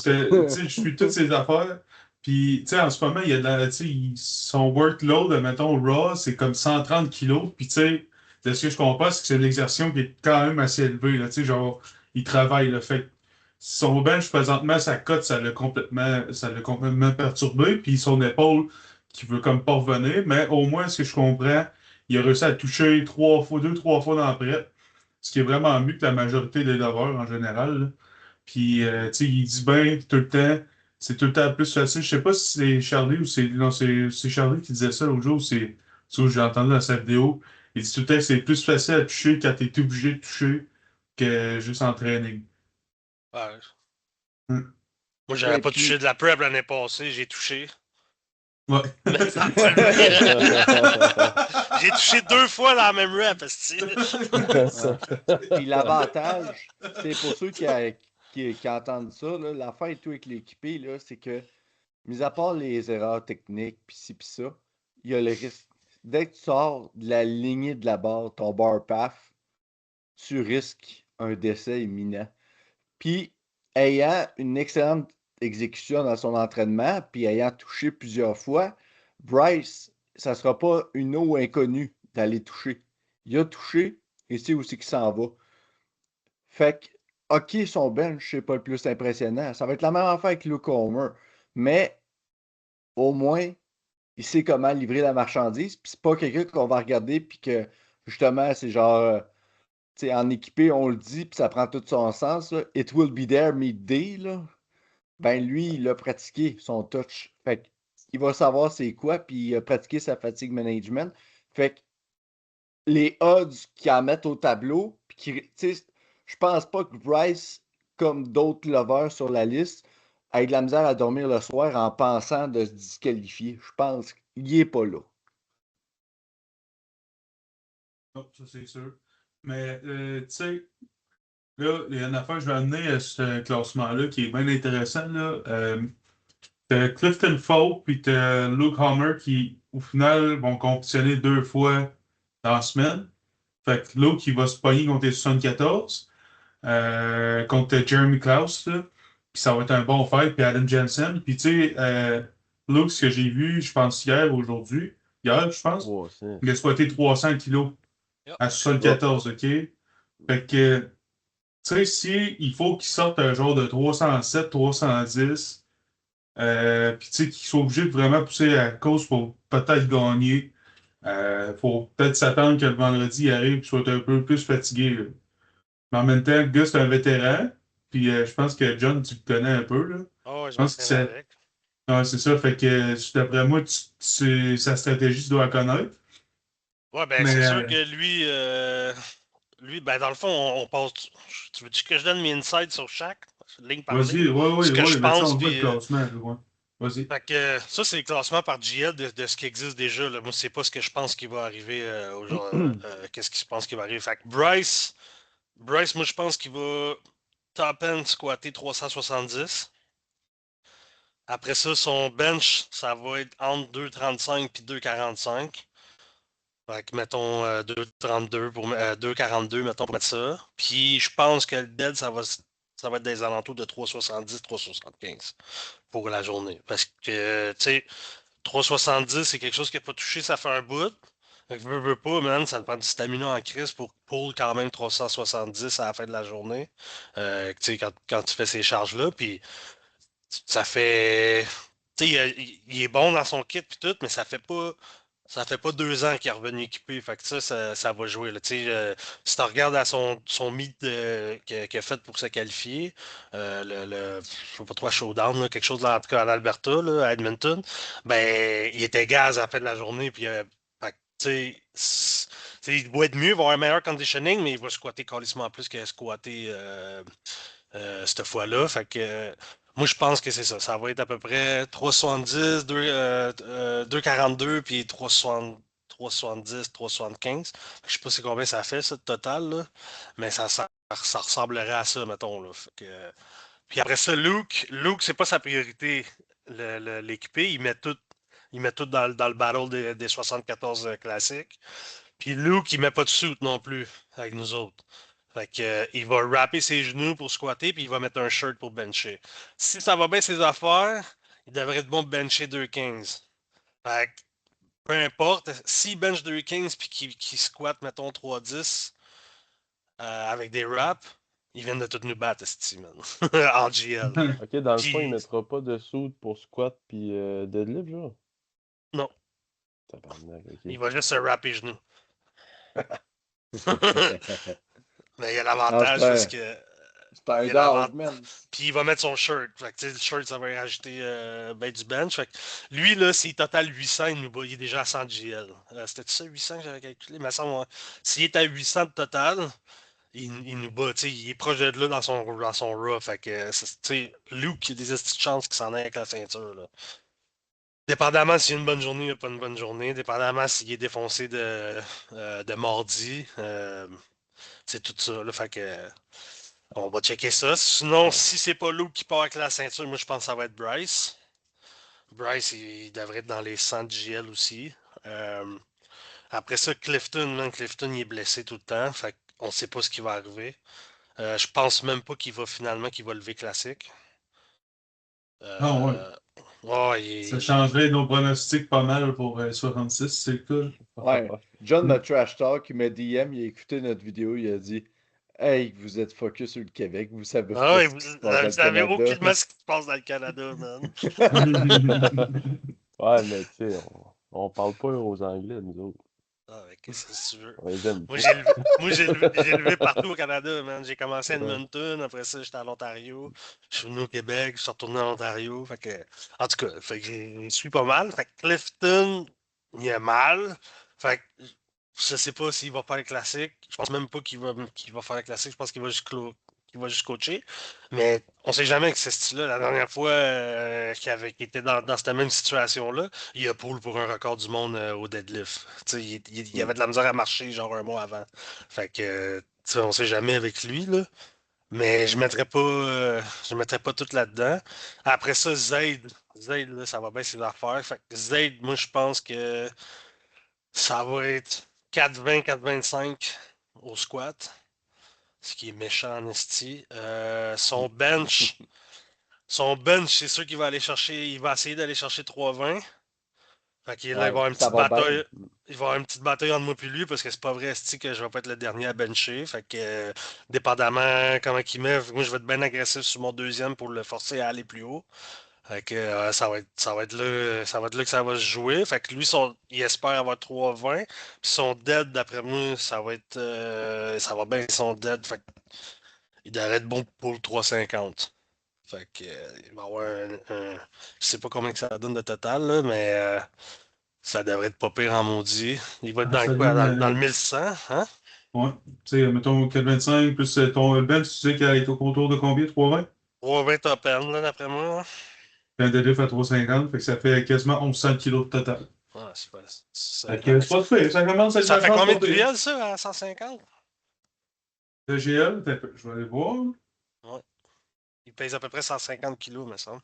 Je suis toutes ces affaires. Puis, en ce moment, il y a son workload, mettons, Raw, c'est comme 130 kilos. Puis, de ce que je comprends, c'est que c'est une exertion qui est quand même assez élevée, là, genre, il travaille, là. Fait que son bench, présentement, sa cote, ça l'a complètement perturbé. Puis, son épaule, qui veut comme pas revenir. Mais au moins, ce que je comprends, il a réussi à toucher 2, 3 fois dans le prep. Ce qui est vraiment mieux que la majorité des lovers en général, là. Puis, il dit bien tout le temps, c'est tout le temps plus facile. Je sais pas si c'est Charlie ou c'est. Non, c'est Charlie qui disait ça l'autre jour, c'est où j'ai entendu dans sa vidéo. Il dit tout le temps que c'est plus facile à toucher quand tu es obligé de toucher que juste en training. Ouais. Hmm. Moi, j'avais pas puis- touché de la prep l'année passée, j'ai touché. Ouais. Mais j'ai touché 2 fois dans la même rep, esti. Puis l'avantage, c'est pour ceux qui entendent ça, là, l'affaire et tout avec l'équipé, là, c'est que, mis à part les erreurs techniques, puis ci, puis ça, il y a le risque. Dès que tu sors de la lignée de la barre, ton bar path, tu risques un décès imminent. Puis, ayant une excellente exécution dans son entraînement, puis ayant touché plusieurs fois, Bryce, ça ne sera pas une eau inconnue d'aller toucher. Il a touché et c'est où c'est qu'il s'en va. Fait que, OK, son bench, c'est pas le plus impressionnant. Ça va être la même affaire avec Luke Homer. Mais, au moins, il sait comment livrer la marchandise. Puis c'est pas quelqu'un qu'on va regarder, puis que, justement, c'est genre... en équipé, on le dit, puis ça prend tout son sens. Là. It will be there midday. Là. Ben lui, il a pratiqué son touch. Fait il va savoir c'est quoi, puis il a pratiqué sa fatigue management. Fait que les odds qu'il en mettent au tableau, puis je pense pas que Bryce, comme d'autres lovers sur la liste, ait de la misère à dormir le soir en pensant de se disqualifier. Je pense qu'il est pas là. Non, ça c'est sûr. Mais, là, il y a une affaire que je vais amener à ce classement-là qui est bien intéressant, là. T'as Clifton Folk puis t'as Luke Homer qui, au final, vont compétitionner 2 fois dans la semaine. Fait que Luke, il va se pogner contre les 74, contre Jeremy Klaus, là. Puis ça va être un bon fight, puis Adam Jensen. Puis tu sais, Luke, ce que j'ai vu, je pense hier, aujourd'hui, hier, je pense, il a exploité 300 kilos à 74, OK? Fait que, tu sais, si il faut qu'il sorte un genre de 307, 310, puis tu sais, qu'il soit obligé de vraiment pousser la cause pour peut-être gagner, faut peut-être s'attendre que le vendredi il arrive et qu'il soit un peu plus fatigué, là. Mais en même temps, le gars, c'est un vétéran, puis je pense que John, tu le connais un peu, là. Oh, Je je pense que m'entraîne c'est. avec. Ouais, c'est ça, fait que d'après moi, sa stratégie, tu dois la connaître. Ouais, ben Mais, c'est sûr que lui, ben dans le fond, on passe. Tu veux-tu que je donne mes insights sur chaque ligne par ligne? vas-y, ouais, Ce que je mais ça, pense, on voit le puis classement, là, ouais. Vas-y. Fait que ça, c'est le classement par GL de ce qui existe déjà. Là. Moi, c'est pas ce que je pense qui va arriver aujourd'hui. Qu'est-ce que je pense qui va arriver? Fait que Bryce, moi, je pense qu'il va top end squatter 370. Après ça, son bench, ça va être entre 2,35 et 2,45. Fait que mettons 2,32 pour 2,42, mettons pour mettre ça. Puis je pense que le dead, ça va être des alentours de 3,70, 3,75 pour la journée. Parce que, tu sais, 3,70, c'est quelque chose qui n'a pas touché, ça fait un bout. Fait que veux pas, man, ça te prend du stamina en crise pour pull quand même 370 à la fin de la journée. Tu sais, quand tu fais ces charges-là, puis ça fait. Tu sais, il est bon dans son kit puis tout, mais ça fait pas 2 ans qu'il est revenu équipé. Fait que ça va jouer. Là. Tu sais, si tu regardes à son meet qu'il a fait pour se qualifier, je sais pas trop, à Showdown, là, quelque chose là, en tout cas en Alberta, là, à Edmonton, ben il était gaz à la fin de la journée. Puis, fait que, tu sais, il doit être mieux, il va avoir un meilleur conditioning, mais il va squatter carrément plus que squatter cette fois-là. Fait que moi, je pense que c'est ça. Ça va être à peu près 3,70, 2,42 puis 3,70, 3,75. Je sais pas c'est combien ça fait, ça, de total, là. Mais ça ressemblerait à ça, mettons, là. Fait que, puis après ça, Luke, c'est pas sa priorité, l'équiper. Il met tout dans le battle des 74 classiques. Puis Luke, il met pas de suit non plus avec nous autres. Fait que, il va rapper ses genoux pour squatter, puis il va mettre un shirt pour bencher. Si ça va bien ses affaires, il devrait être bon pour bencher 2,15. Fait que, peu importe, s'il bench 2,15 puis qu'il squatte, mettons, 3,10 avec des raps, ils viennent de tout nous battre, esti, man. En GL. Ok, dans le fond, il Puis, mettra pas de soude pour squat puis deadlift, genre? non, Tabarnak, ok. il va juste se rapper les genoux. Mais il y a Non, l'avantage parce que. c'est un Il y a l'avant- dog, man. Puis il va mettre son shirt. Fait que, tu sais, le shirt, ça va y rajouter ben, du bench. Fait que, lui, là, s'il total 800, il est déjà à 100 GL. C'était ça, 800 que j'avais calculé? Mais ça, s'il est à 800 de total, il nous bat. Tu sais, il est proche de là dans son raw. Fait que, tu sais, Luke, il a des petites chances qu'il s'en aille avec la ceinture. Là. Dépendamment s'il y a une bonne journée ou pas une bonne journée, dépendamment s'il est défoncé de mardi, c'est tout ça. Là, fait que. On va checker ça. Sinon, si c'est pas Luke qui part avec la ceinture, moi je pense que ça va être Bryce. Bryce, il devrait être dans les 100 GL aussi. Euh, Après ça, Clifton, Clifton, il est blessé tout le temps. Fait qu'on sait pas ce qui va arriver. Je pense même pas qu'il va lever classique. Ah ouais. Ouais, Ça changerait nos pronostics pas mal pour 66, c'est le cas. Ouais. John m'a trash talk, il m'a DM, il a écouté notre vidéo, il a dit Hey, vous êtes focus sur le Québec, vous savez Ah pas ouais, ce qui se passe dans vous le savez Canada. aucunement ce qui se passe dans le Canada, man. Ouais, mais tu sais, on parle pas aux Anglais, nous autres. Ah, mais qu'est-ce que tu veux? On les aime Moi, pas. j'ai levé partout au Canada, man. J'ai commencé à Ouais. Edmonton, après ça, j'étais à l'Ontario. Je suis venu au Québec, je suis retourné à l'Ontario. Fait que, en tout cas, fait que je suis pas mal. Fait que Clifton, il a mal. Fait que, je sais pas s'il va faire le classique. Je pense même pas qu'il va faire le classique. Je pense qu'il va juste coacher. Mais on sait jamais avec ce style-là. La dernière fois qu'il était dans cette même situation-là, il a pull pour un record du monde au deadlift. Tu sais, il avait de la misère à marcher genre un mois avant. Fait que, tu sais, on sait jamais avec lui, là. Mais je mettrais pas tout là-dedans. Après ça, Zayd, là, ça va bien ses affaires. Fait que Zayd, moi, je pense que ça va être 4,20, 4,25 au squat. Ce qui est méchant en esti. Son bench, c'est sûr qu'il va aller chercher. Il va essayer d'aller chercher 3,20. Fait qu'il là, il va Ouais, avoir une ça petite va bien. bataille. Il va avoir une petite bataille entre moi et lui parce que c'est pas vrai, esti, que je vais pas être le dernier à bencher. Fait que, dépendamment comment il met, moi je vais être bien agressif sur mon deuxième pour le forcer à aller plus haut. Fait que, ça va être là que ça va se jouer. Fait que lui, il espère avoir 3,20. Puis son dead, d'après moi, ça va bien son dead. Fait il devrait être bon pour le 3,50. Fait que, il va avoir je sais pas combien que ça donne de total, là, mais ça devrait être pas pire en maudit. Il va être Ah, dans ça quoi? donne, Dans le 1100, hein? ouais. Tu sais, mettons 4,25 plus ton bench, tu sais qu'il est au contour de combien? 3,20? 3,20 top end, là, d'après moi. Ok. un deadlift à 350, fait que ça fait quasiment 1100 kilos de total. Ouais, c'est pas. Fait que c'est pas fait, ça commence à être Ça la fait chance combien de pour duels, ça, à 150? le GL, je vais aller voir. Ouais. Il pèse à peu près 150 kilos, me semble.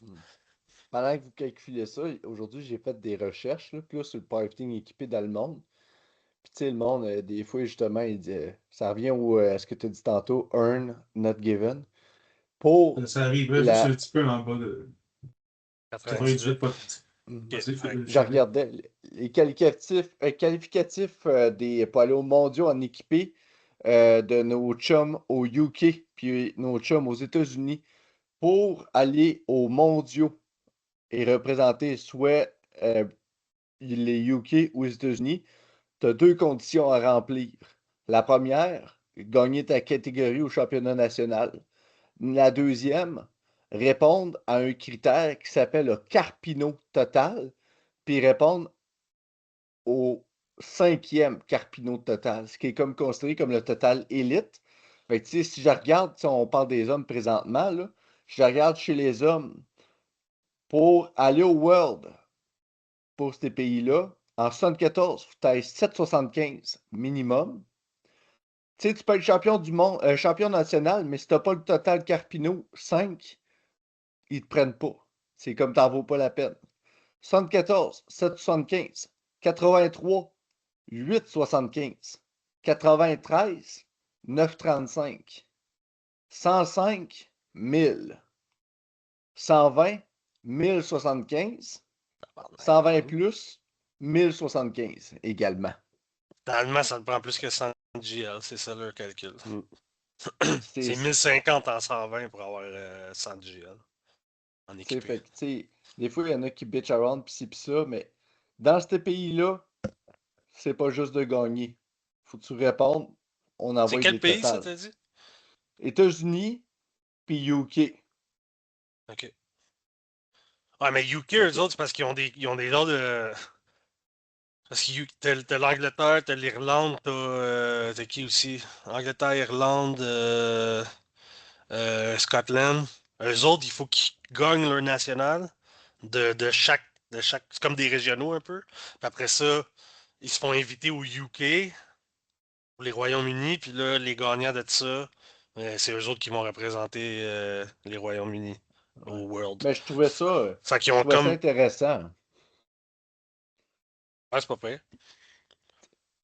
Pendant que vous calculez ça, aujourd'hui, j'ai fait des recherches là, plus sur le powerlifting équipé dans le monde. Puis, tu sais, le monde, des fois, justement, il dit, ça revient à ce que tu as dit tantôt, earn, not given. Pour Ça arriverait juste un la. petit peu en bas de 98, 98. pas Mhm. Vas-y, Ouais. Je regardais les qualificatifs des poids lourds mondiaux en équipé de nos chums au UK puis nos chums aux États-Unis pour aller aux mondiaux et représenter soit les UK ou les États-Unis. Tu as deux conditions à remplir. La première, gagner ta catégorie au championnat national. La deuxième, répondre à un critère qui s'appelle le Carpino total, puis répondre au cinquième Carpino total, ce qui est comme considéré comme le total élite. Fait que, tu sais, si je regarde, si on parle des hommes présentement, là, je regarde chez les hommes, pour aller au World, pour ces pays-là, en 74, tu as 7,75 minimum. Tu sais, tu peux être champion du monde, champion national, mais si tu n'as pas le total Carpino 5, ils ne te prennent pas. C'est comme t'en vaut pas la peine. 74, 7,75. 83, 8,75. 93, 9,35. 105, 1000. 120, 1075. 120 plus, 1075 également. Normalement, ça te prend plus que 100 GL, c'est ça leur calcul. C'est C'est 1050 en 120 pour avoir 100 GL en fait équipé. que, tu sais, des fois, il y en a qui bitch around pis ci pis ça, mais dans ce pays-là, c'est pas juste de gagner. Faut que tu répondes, on C'est envoie quel des pays, ça totales. t'a dit? États-Unis puis UK. Ok. Ouais, mais UK, Fait eux que, autres, c'est parce ils ont des genres de. Parce que t'as l'Angleterre, t'as l'Irlande, t'as qui aussi? Angleterre, Irlande, Scotland. Eux autres, il faut qu'ils gagnent leur national de chaque. C'est comme des régionaux un peu. Puis après ça, ils se font inviter au UK, pour les Royaumes-Unis, puis là, les gagnants de ça, c'est eux autres qui vont représenter les Royaumes-Unis ouais. au World. Mais Fait qu'ils je ont trouvais ça comme. intéressant. Ouais, c'est pas pire. Tu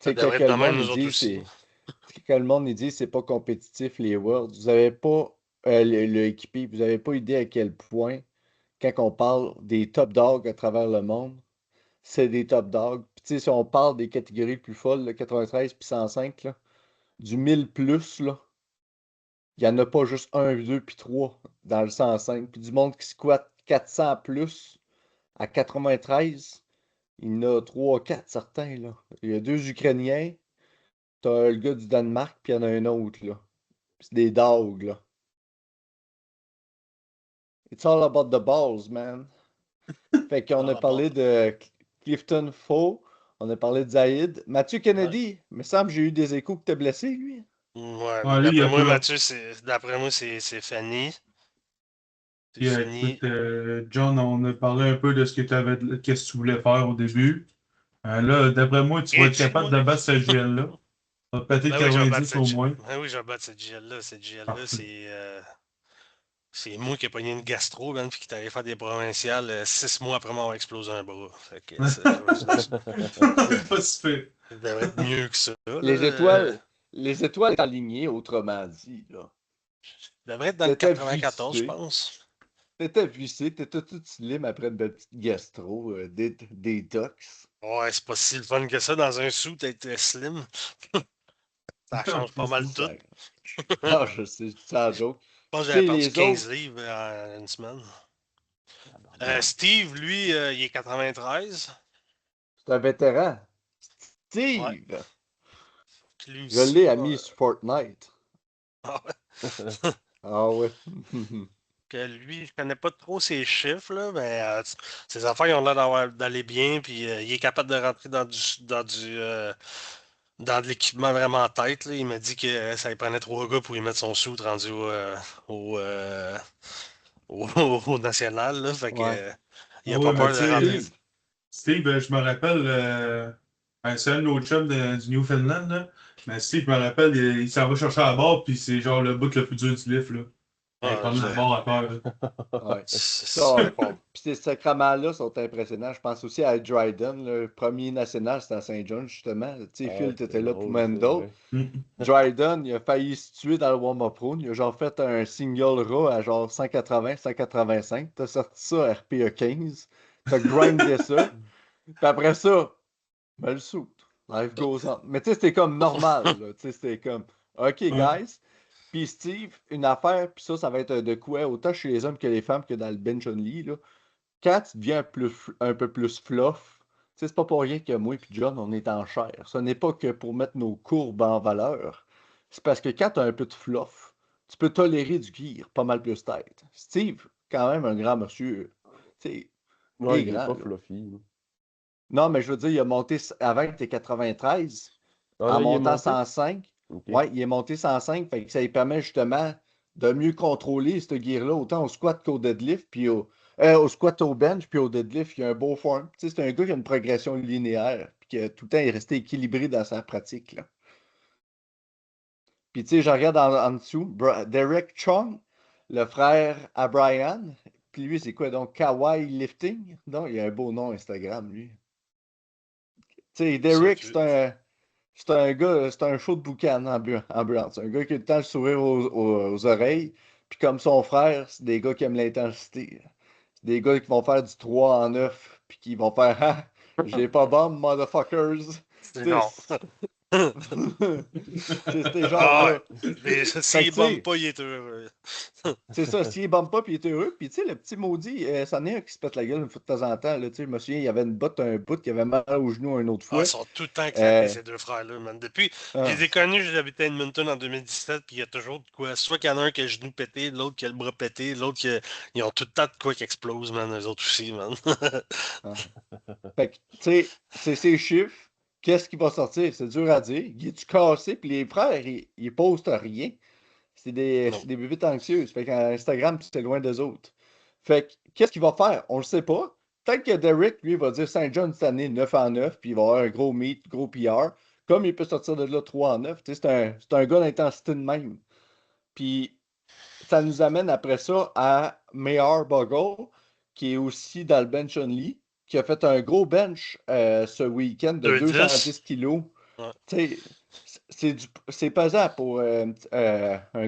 Ça sais, quand devrait que être de le même, monde, nous il autres dit, aussi. quand le monde, il dit, c'est pas compétitif, les Worlds, vous avez pas, le équipé, vous avez pas idée à quel point, quand on parle des top dogs à travers le monde, c'est des top dogs. Puis, tu sais, si on parle des catégories les plus folles, le 93 puis 105, là, du 1000 plus, là, il y en a pas juste un, deux puis trois dans le 105. Puis du monde qui squatte 400 plus à 93, il y en a 3, 4 certains, là. Il y a deux Ukrainiens, t'as le gars du Danemark, puis il y en a un autre, là. Puis c'est des dogs, là. It's all about the balls, man. Fait qu'on a All about parlé de Clifton Faux, on a parlé de Zaïd. Mathieu Ouais. Kennedy, il me semble que j'ai eu des échos que t'es blessé, lui. Ouais, mais Ouais, lui, il y d'après a moi, pas. Mathieu, d'après moi, c'est Fanny. C'est Puis, Fanny. écoute, John, on a parlé un peu de ce que qu'est-ce que tu voulais faire au début. Là, d'après moi, tu vas être Itchy, capable moi. de battre ce GL-là. Ça va péter Ben oui, je vais battre 90 cette au G- moins. Ben oui, je vais battre cette GL-là. Cette GL-là, Parfait. c'est moi qui ai pogné une gastro, man, puis qui t'allait faire des provinciales 6 mois après m'avoir explosé un bras. Fait que Pas si fait. ça devrait être mieux que ça, là. Les étoiles, les étoiles alignées, autrement dit, là. Ça devrait être dans le T'étais 94, je vissé. pense. T'étais vissé, t'étais tout slim après une belle petite gastro, détox. Ouais, c'est pas si le fun que ça dans un sou, d'être slim. Ça change pas mal tout. Ça- Ah, je sais, sans joke. Je pense que Tu j'avais sais, perdu les 15 autres, livres en une semaine. tabarnak, Steve, lui, il est 93. c'est un vétéran. Ouais, Steve! lui Je aussi, l'ai là. ami sur Fortnite. Ah ouais. Ah ouais. Que lui, je connais pas trop ses chiffres, là, mais ses affaires, ils ont l'air d'aller bien, puis il est capable de rentrer dans de l'équipement vraiment tête, là. Il m'a dit que ça lui prenait 3 gars pour y mettre son sou rendu au au national, là. Fait que, Ouais. il a Ouais, pas mais peur tu de sais, rentrer. Steve, je me rappelle, c'est un de nos chums du Newfoundland, là. Mais Steve, je me rappelle, il s'en va chercher à la barre, puis c'est genre le bout le plus dur du livre, là. Il Ah, prend la barre à terre, là. Ouais. c'est- Ça, puis ces sacrements-là sont impressionnants. Je pense aussi à Dryden, le premier national, c'était à Saint John, justement. Tu sais, Ah, Phil, c'est t'étais là pour drôle, c'est Mendo. vrai. Dryden, il a failli se tuer dans le warm-up round. Il a genre fait un single raw à genre 180, 185. T'as sorti ça à RPE 15. T'as grindé ça. Puis après ça, ben le suit. Life goes on. Mais tu sais, c'était comme normal, là. Tu sais, c'était comme, OK, Ouais. guys. Puis Steve, une affaire, puis ça va être de quoi, autant chez les hommes que les femmes que dans le bench only, là. Quand tu deviens un peu plus fluff, tu sais, c'est pas pour rien que moi et John, on est en chair. Ce n'est pas que pour mettre nos courbes en valeur. C'est parce que quand tu as un peu de fluff, tu peux tolérer du gear pas mal plus tête. Steve, quand même un grand monsieur, tu sais, il Ouais, est il est grand, pas là. fluffy. Non, mais je veux dire, il a monté avant, il était 93. Ah En là, il est montant monté? 105, Ok. ouais, il est monté 105, fait que ça lui permet justement de mieux contrôler ce gear-là, autant au squat qu'au deadlift, puis au squat au bench, puis au deadlift, il a un beau form. Tu sais, c'est un gars qui a une progression linéaire, puis qui a tout le temps est resté équilibré dans sa pratique, là. Puis tu sais, je regarde en dessous, Derek Chung, le frère à Brian, puis lui, c'est quoi donc? Kawaii Lifting? Non, il a un beau nom Instagram, lui. Tu sais, c'est Derek, plus. c'est un gars, c'est un show de boucan ambulant. C'est un gars qui a le temps de sourire aux oreilles. Puis comme son frère, c'est des gars qui aiment l'intensité. C'est des gars qui vont faire du 3 en 9, puis qui vont faire Ah, j'ai pas bombe, motherfuckers. C'est Tu non. sais, c'est ces Ah ouais. genres-là. Mais Fait que s'il tu bombe sais, pas, il est heureux. c'est ça, s'il bombe pas, puis il est heureux. Puis tu sais, le petit maudit, c'en est un qui se pète la gueule une fois de temps en temps. Là, tu sais, je me souviens, il y avait une botte, un bout qui avait mal au genou une autre Ah, ils fois. sont tout le temps éclatés, Euh, ces deux frères-là, man. Depuis, j'ai ah, des connus, j'ai habité à Edmonton en 2017, puis il y a toujours de quoi. Soit qu'il y en a un qui a le genou pété, l'autre qui a le bras pété, l'autre qui ils ont tout le temps de quoi qui explose, man, eux autres aussi, man. ah. Fait que, tu sais, c'est ces chiffres. Qu'est-ce qui va sortir? C'est dur à dire. Il est-tu cassé? Puis les frères, ils postent rien. Non. C'est des bébites anxieuses. Fait qu'Instagram, c'est loin des autres. Fait que, qu'est-ce qu'il va faire? On le sait pas. Peut-être que Derek, lui, va dire Saint John cette année 9 en 9, puis il va avoir un gros meet, gros PR. Comme il peut sortir de là 3 en 9. Tu sais, c'est un gars d'intensité de même. Puis ça nous amène après ça à Mayar Bogle, qui est aussi dans le bench only, qui a fait un gros bench ce week-end de 2-10. 210 kilos. Ouais. Tu sais, c'est pesant pour un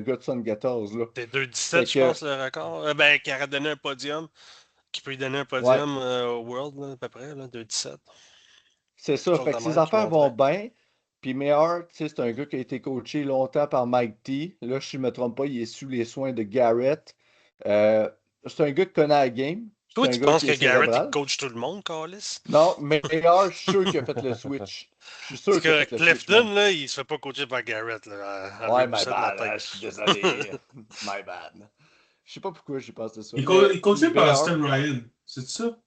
gars de 74, là. C'est 2-17, Fait je que, pense, le record. Ben, qui aurait donné un podium, qui peut lui donner un ouais, podium au World, là, à peu près, là, 2-17. c'est Quelque ça. chose Fait de que ses même qui affaires vont montrait. bien. Puis Mayar, tu sais, c'est un gars qui a été coaché longtemps par Mike T. Là, si je ne me trompe pas, il est sous les soins de Garrett. Euh, c'est un gars qui connaît la game. Toi, C'est un tu gars penses qui que est Garrett, il cérébral. coach tout le monde, Carlis? Non, mais je suis sûr qu'il a fait le switch. Je suis Parce sûr qu'il a que fait le switch, man. Clifton, là, il se fait pas coacher par Garrett, là. Ouais, Enlevez-vous my ça de la bad, tête. je suis désolé. My bad. Je sais pas pourquoi j'y pense de ça. Il Mais coachait par meilleur, Stan Ryan. C'est ça?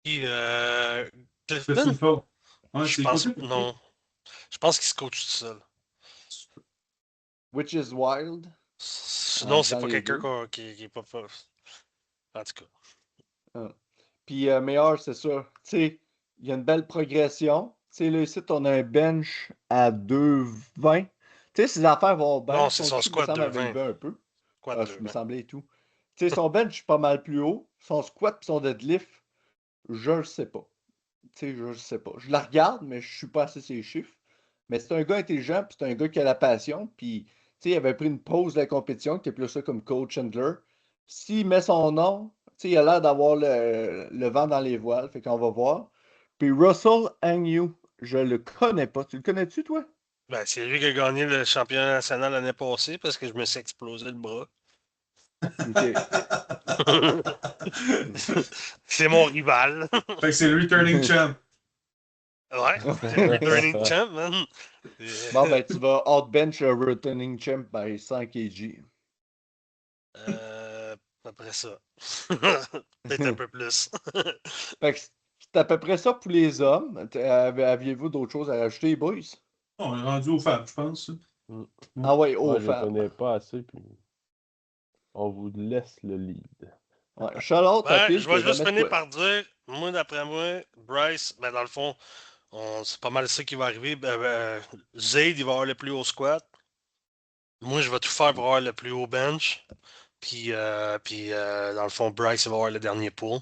Puis, Fais-tu Clifton? une fois? Ouais, Je c'est pense, coaché par qui? non. Je pense qu'il se coach tout seul. Which is Wild, en Sinon, c'est disant pas les quelqu'un deux. qui est pas fort. En tout cas. Ah. Puis meilleur, c'est ça. Tu sais, il y a une belle progression. Tu sais, là, ici, on a un bench à 2,20. Tu sais, ses affaires vont bien. Non, c'est Son son cul me squat semble 220. élevé un peu. Squat Ah, je me 220. semblait et tout. Tu sais, son bench est pas mal plus haut. Son squat et son deadlift, je le sais pas. Tu sais, je sais pas. Je la regarde, mais je suis pas assez ses chiffres. Mais c'est un gars intelligent, puis c'est un gars qui a la passion. Puis, tu sais, il avait pris une pause de la compétition, qui est plus ça comme coach Chandler. S'il met son nom, tu sais, il a l'air d'avoir le vent dans les voiles. Fait qu'on va voir. Puis Russell Agnew, je le connais pas. Tu le connais-tu, toi? Ben, c'est lui qui a gagné le championnat national l'année passée parce que je me suis explosé le bras. OK. C'est mon rival. Fait que c'est le returning champ. Ouais, c'est le returning champ, man. Bon, ben, tu vas outbench returning champ by 100 kg. Après ça. Peut-être un peu plus. Fait que c'est à peu près ça pour les hommes. Aviez-vous d'autres choses à rajouter, boys? On est rendu aux femmes, je pense. Mm. Ah ouais, aux Ouais, je les femmes. connais pas assez. Puis... On vous laisse le lead. Ouais, shout-out à Ben, Phil je qui vais juste remet de finir quoi. par dire, moi, d'après moi, Bryce, ben, dans le fond, c'est pas mal ça qui va arriver. Zayd, il va avoir le plus haut squat. Moi, je vais tout faire pour avoir le plus haut bench. Puis, dans le fond, Bryce il va avoir le dernier pull.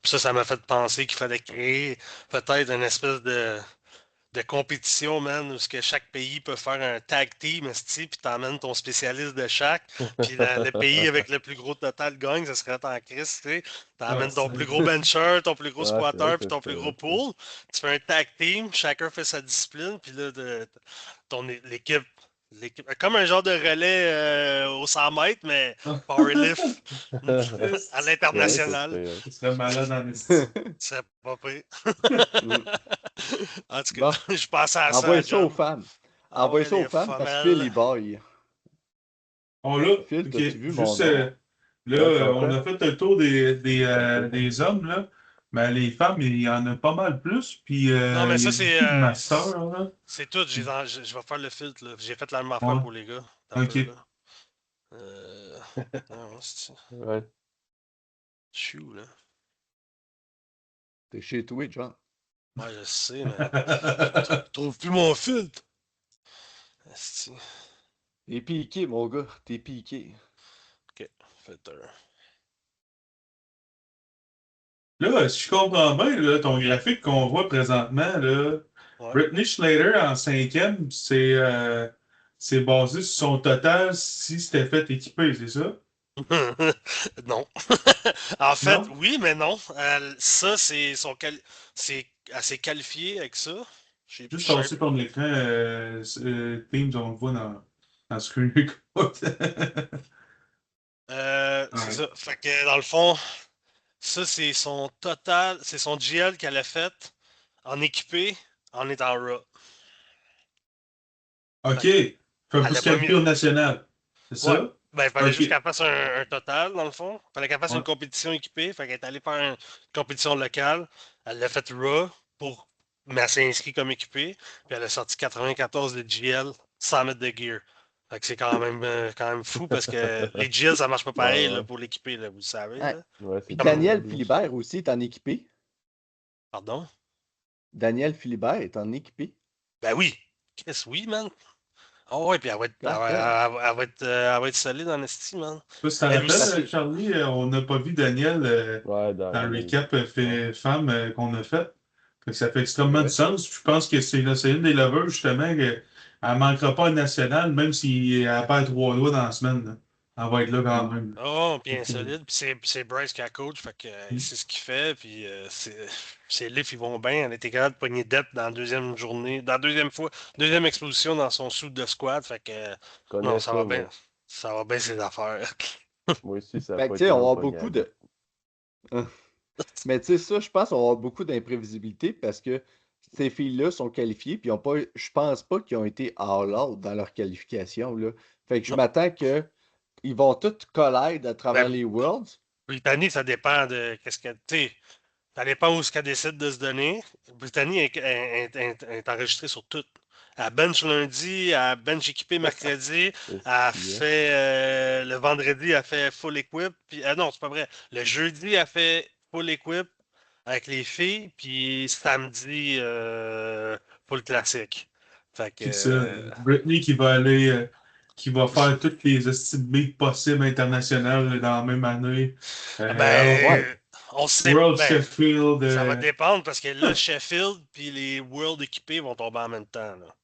Puis ça m'a fait penser qu'il fallait créer peut-être une espèce de compétition, man, où ce que chaque pays peut faire un tag team, esti, puis t'emmènes ton spécialiste de chaque, puis le pays avec le plus gros total gagne, ça serait en crise, tu sais. Ah, T'emmènes ton c'est- plus gros bencher, ton plus gros Ouais, c'est vrai squatter, que puis ça ton plus serait gros hot, ça. pull. Tu fais un tag team, chacun fait sa discipline, puis là, comme un genre de relais au 100 mètres, mais powerlift à C'est vrai que ça l'international. serait hot. Ce serait malade en esti. C'est pas pire. Mm. En tout cas, Bon, je pensais à ça envoie à ça aux job. femmes. Ah Envoie ouais, ça aux les femmes parce que Phil, femelles. il baille. On l'a. Phil, OK. t'as-tu vu mon Juste nom? là, Ouais, ça on fait. a fait le tour des hommes, là. Mais les femmes, il y en a pas mal plus. Puis Non, mais il y ça, a beaucoup de masters, là. c'est tout. Je vais faire le filtre, là. J'ai fait la même affaire Ouais. pour les gars. T'as un peu, OK. là. Euh... Non, c'est... Ouais. Chou, là. T'es chez toi, John. Ouais, je sais, mais... Je trouve plus mon filtre. Esti. T'es piqué, mon gars. T'es piqué. Ok, filter. Là, si je comprends bien, là, ton graphique qu'on voit présentement, là, Ouais. Brittany Schneider en cinquième, c'est basé sur son total si c'était fait équiper, c'est ça? Non. En fait, Non? oui, mais non. Ça, elle s'est qualifiée avec ça. Je Juste sais passer comme l'écran Teams, on le voit dans le screen record. C'est Ouais. ça. Fait que dans le fond, ça c'est son total, c'est son GL qu'elle a fait en équipé en étant raw. OK. Fait que Fait elle pour a se pas mis. qualifier au national. C'est Ouais. ça? Ben, il fallait OK. juste qu'elle fasse un total, dans le fond. Il fallait qu'elle fasse Ouais. une compétition équipée. Fait qu'elle est allée faire une compétition locale. Elle l'a fait raw pour. Mais elle s'est inscrite comme équipée. Puis elle a sorti 94 de GL sans mettre de gear. Fait que c'est quand même fou parce que les GL, ça marche pas Ouais, pareil là, ouais. pour l'équipé, là, vous le savez. Ah, Là. Ouais, puis c'est Comme. Daniel différent, là. Philibert aussi est en équipé. Pardon? Daniel Philibert est en équipé. Ben oui. Chris, oui, man. Oh ouais, puis God damn. elle va être solide en esti, man. Je sais pas si tu te Elle Parce rappelles, que. aussi. Charlie, on n'a pas vu Daniel Ouais, dans le dans recap fait femme qu'on a fait. Fait que ça fait C'est extrêmement du vrai. sens. Je pense que c'est une des lovers, justement, qu'elle ne manquera pas un national, même si elle perd 3 doigts dans la semaine. Là. Elle va être là quand Mm. même. Oh, bien solide. Puis c'est Bryce qui a coach, fait que il Mm. sait ce qu'il fait. Puis ses lifts, ils vont bien. Elle était capable de pogner depth dans la deuxième journée, dans la deuxième fois, deuxième exposition dans son suit de squat. Fait que Je connais non, ça ça, va bien. moi. Ça va bien ses affaires. Moi aussi, ça n'a Fait que, pas tu sais, été on va long de avoir pogner la beaucoup dette. de. Mais tu sais, ça, je pense qu'on va avoir beaucoup d'imprévisibilité parce que ces filles-là sont qualifiées, puis ils ont pas, je pense pas qu'ils ont été all-out dans leur qualification, là. Fait que je Non. m'attends qu'ils vont toutes collide à travers Ben, les Worlds. Brittany, ça dépend de qu'est-ce que. Tu sais, ça dépend où ce qu'elle décide de se donner. Brittany est enregistrée sur tout. Elle bench lundi, elle bench équipé mercredi, elle Esti, hein. fait le vendredi, elle fait full equip. Puis, non, c'est pas vrai. Le jeudi, elle fait full equip avec les filles, puis samedi, full classique. Fait que. Puis ça, Britney qui va aller, qui va faire toutes les estimes meets possibles internationales dans la même année. Ouais. Ben, on sait. World Ben, Sheffield. ça va dépendre parce que là, Sheffield puis les World équipés vont tomber en même temps. Là.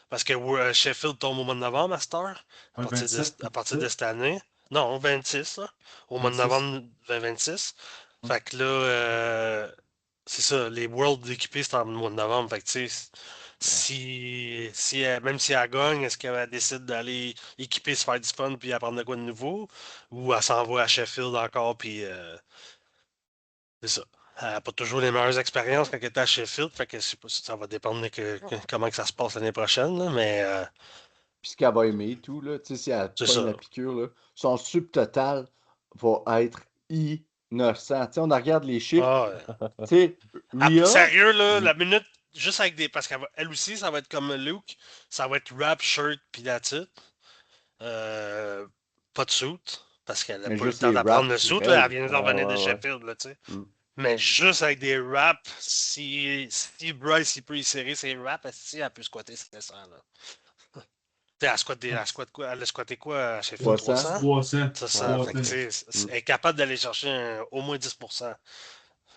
Parce que Sheffield tombe au mois de novembre à cette heure, Ouais, 27, à partir ça, de cette année. Non, 26, là, au mois de 26. novembre 2026. Ouais. Fait que là, c'est ça, les World équipés, c'est en mois de novembre. Fait que tu sais, même si elle gagne, est-ce qu'elle décide d'aller équiper, se faire du fun puis apprendre de quoi de nouveau? Ou elle s'en va à Sheffield encore puis c'est ça. Elle n'a pas toujours les meilleures expériences quand elle était à Sheffield, fait que ça va dépendre de comment que ça se passe l'année prochaine, là, mais Puis ce qu'elle va aimer et tout, là, tu sais, si elle c'est pogne ça. la piqûre, là, son sub total va être innocent. Tu sais, on regarde les chiffres. Ah, ouais. Tu sais, Rhea, Sérieux, là, Mm. la minute, juste avec des. Parce qu'elle aussi, ça va être comme Luke, ça va être rap, shirt, puis that's it. Euh, pas de suit. parce qu'elle n'a Mais pas eu le juste temps les d'apprendre le raps, suit, c'est là. raide. Elle vient de revenir de Ouais. Sheffield, là, tu sais. Mm. Mais juste avec des raps, si Bryce il peut y serrer ses raps, si elle peut squatter 700, là. Tu sais, elle squatte quoi? Elle a squatté quoi à Sheffield? 300. 300. C'est ça. Ouais. Fait que, tu sais, Mm. elle est capable d'aller chercher au moins 10%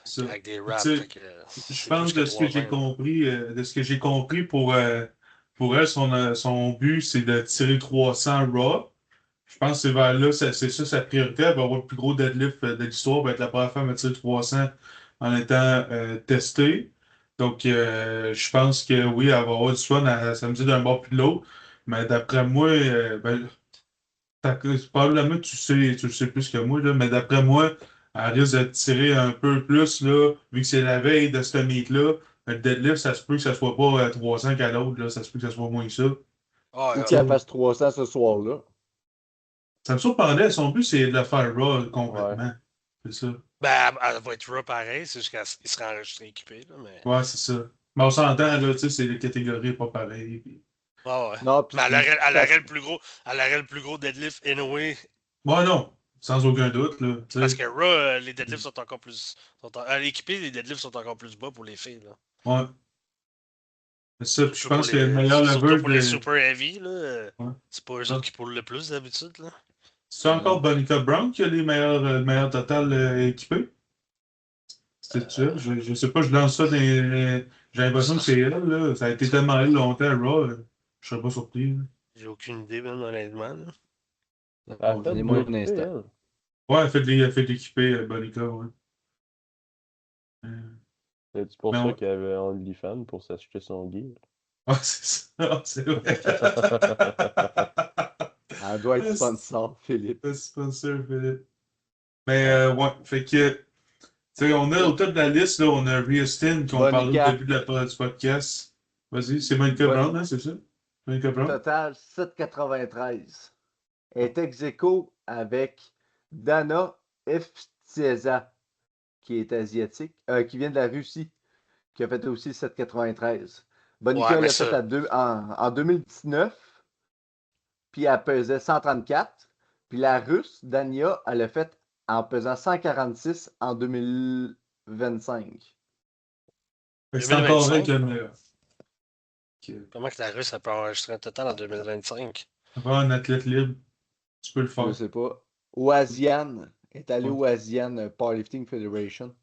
Ça. avec des Tu raps. sais, Fait que je c'est plus pense que de ce que 320. j'ai compris, pour elle, son but, c'est de tirer 300 raw. Je pense que c'est vers là, c'est ça sa priorité. Elle va avoir le plus gros deadlift de l'histoire, va être la première femme à tirer 300 en étant testée. Donc, je pense que oui, elle va avoir du fun à samedi d'un bord puis de l'autre. Mais d'après moi, probablement tu le sais plus que moi, là, mais d'après moi, elle risque de tirer un peu plus, là, vu que c'est la veille de ce meet-là. Le deadlift, ça se peut que ça soit pas 300 qu'à l'autre, là, ça se peut que ça soit moins que ça. Ah, Ou ouais, qu'elle fasse 300 ce soir-là. Ça me surprendrait, son but, c'est de le faire raw Ouais. complètement. C'est ça. ben, elle va être raw pareil, c'est juste qu'il sera enregistré équipé. Là, mais... Ouais, c'est ça. Mais on s'entend, là, tu sais, c'est les catégories pas pareilles. Ah ouais. Non, puis Mais elle aurait ça- le plus gros deadlift anyway. Ouais, non, sans aucun doute, là, tu Parce sais. que Raw, les deadlifts sont encore plus. Équipés, les deadlifts sont encore plus bas pour les filles. Là. Ouais. C'est ça, puis je Surtout pour pense que le meilleur surtout lever pour les de. super heavy, là. Ouais. C'est pas eux autres qui pullent le plus d'habitude. Là. C'est encore Bonica Brown qui a les meilleurs totals équipés? C'était elle? Je sais pas, je lance ça dans j'ai l'impression que c'est elle, là. Ça a été tellement elle longtemps, Raw. Je serais pas surpris, là. J'ai aucune idée, même, honnêtement. Là. Elle a fait Donnez-moi un d'équipé, instant. elle. Ouais, elle fait d'équiper Bonica, ouais. Euh, C'est pour mais ça on... qu'il y avait OnlyFans pour s'acheter son gear. Ah, c'est ça, ah, c'est vrai. Elle doit être sponsor, Philippe. C'est sponsor, Philippe. Mais ouais, fait que, tu sais, on a au top de la liste, là, on a Riestin qu'on parlait au Bonica. début de du podcast. Vas-y, c'est Monica Brown, hein, c'est ça? Monica Brown? Total 7,93. Elle est ex aequo avec Dana Eftieza, qui est asiatique, qui vient de la Russie, qui a fait aussi 7,93. Bonica Ouais, mais l'a fait en 2019, puis elle pesait 134. Puis la Russe, Dania, elle l'a fait en pesant 146 en 2025. Fait que c'est encore elle 2025. qui a le meilleur. Comment que la Russe a pu enregistrer un total en 2025? Avoir un athlète libre, tu peux le Je faire. sais pas. Au ASEAN, est allé Ouais. au ASEAN Powerlifting Federation.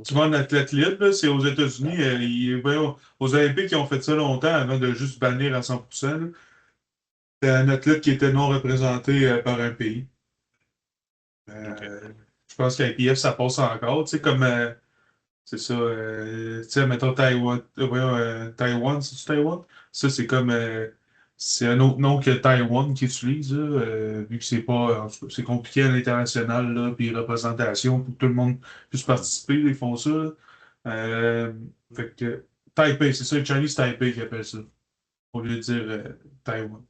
Tu vois, un athlète libre, là, c'est aux États-Unis. Aux Olympiques, ils ont fait ça longtemps avant de juste bannir à 100%. là. C'était un athlète qui était non représenté par un pays. Je pense qu'à IPF, ça passe encore. Tu sais, comme, c'est ça, tu sais, mettons Taïwan, c'est-tu Taïwan? Ça, c'est comme, c'est un autre nom que Taïwan qui utilise, là, vu que c'est pas, en tout cas, c'est compliqué à l'international, là, puis représentation, pour que tout le monde puisse participer, ils font ça, là. Fait que, Taipei, c'est ça, Chinese Taipei qui appelle ça, au lieu de dire Taïwan.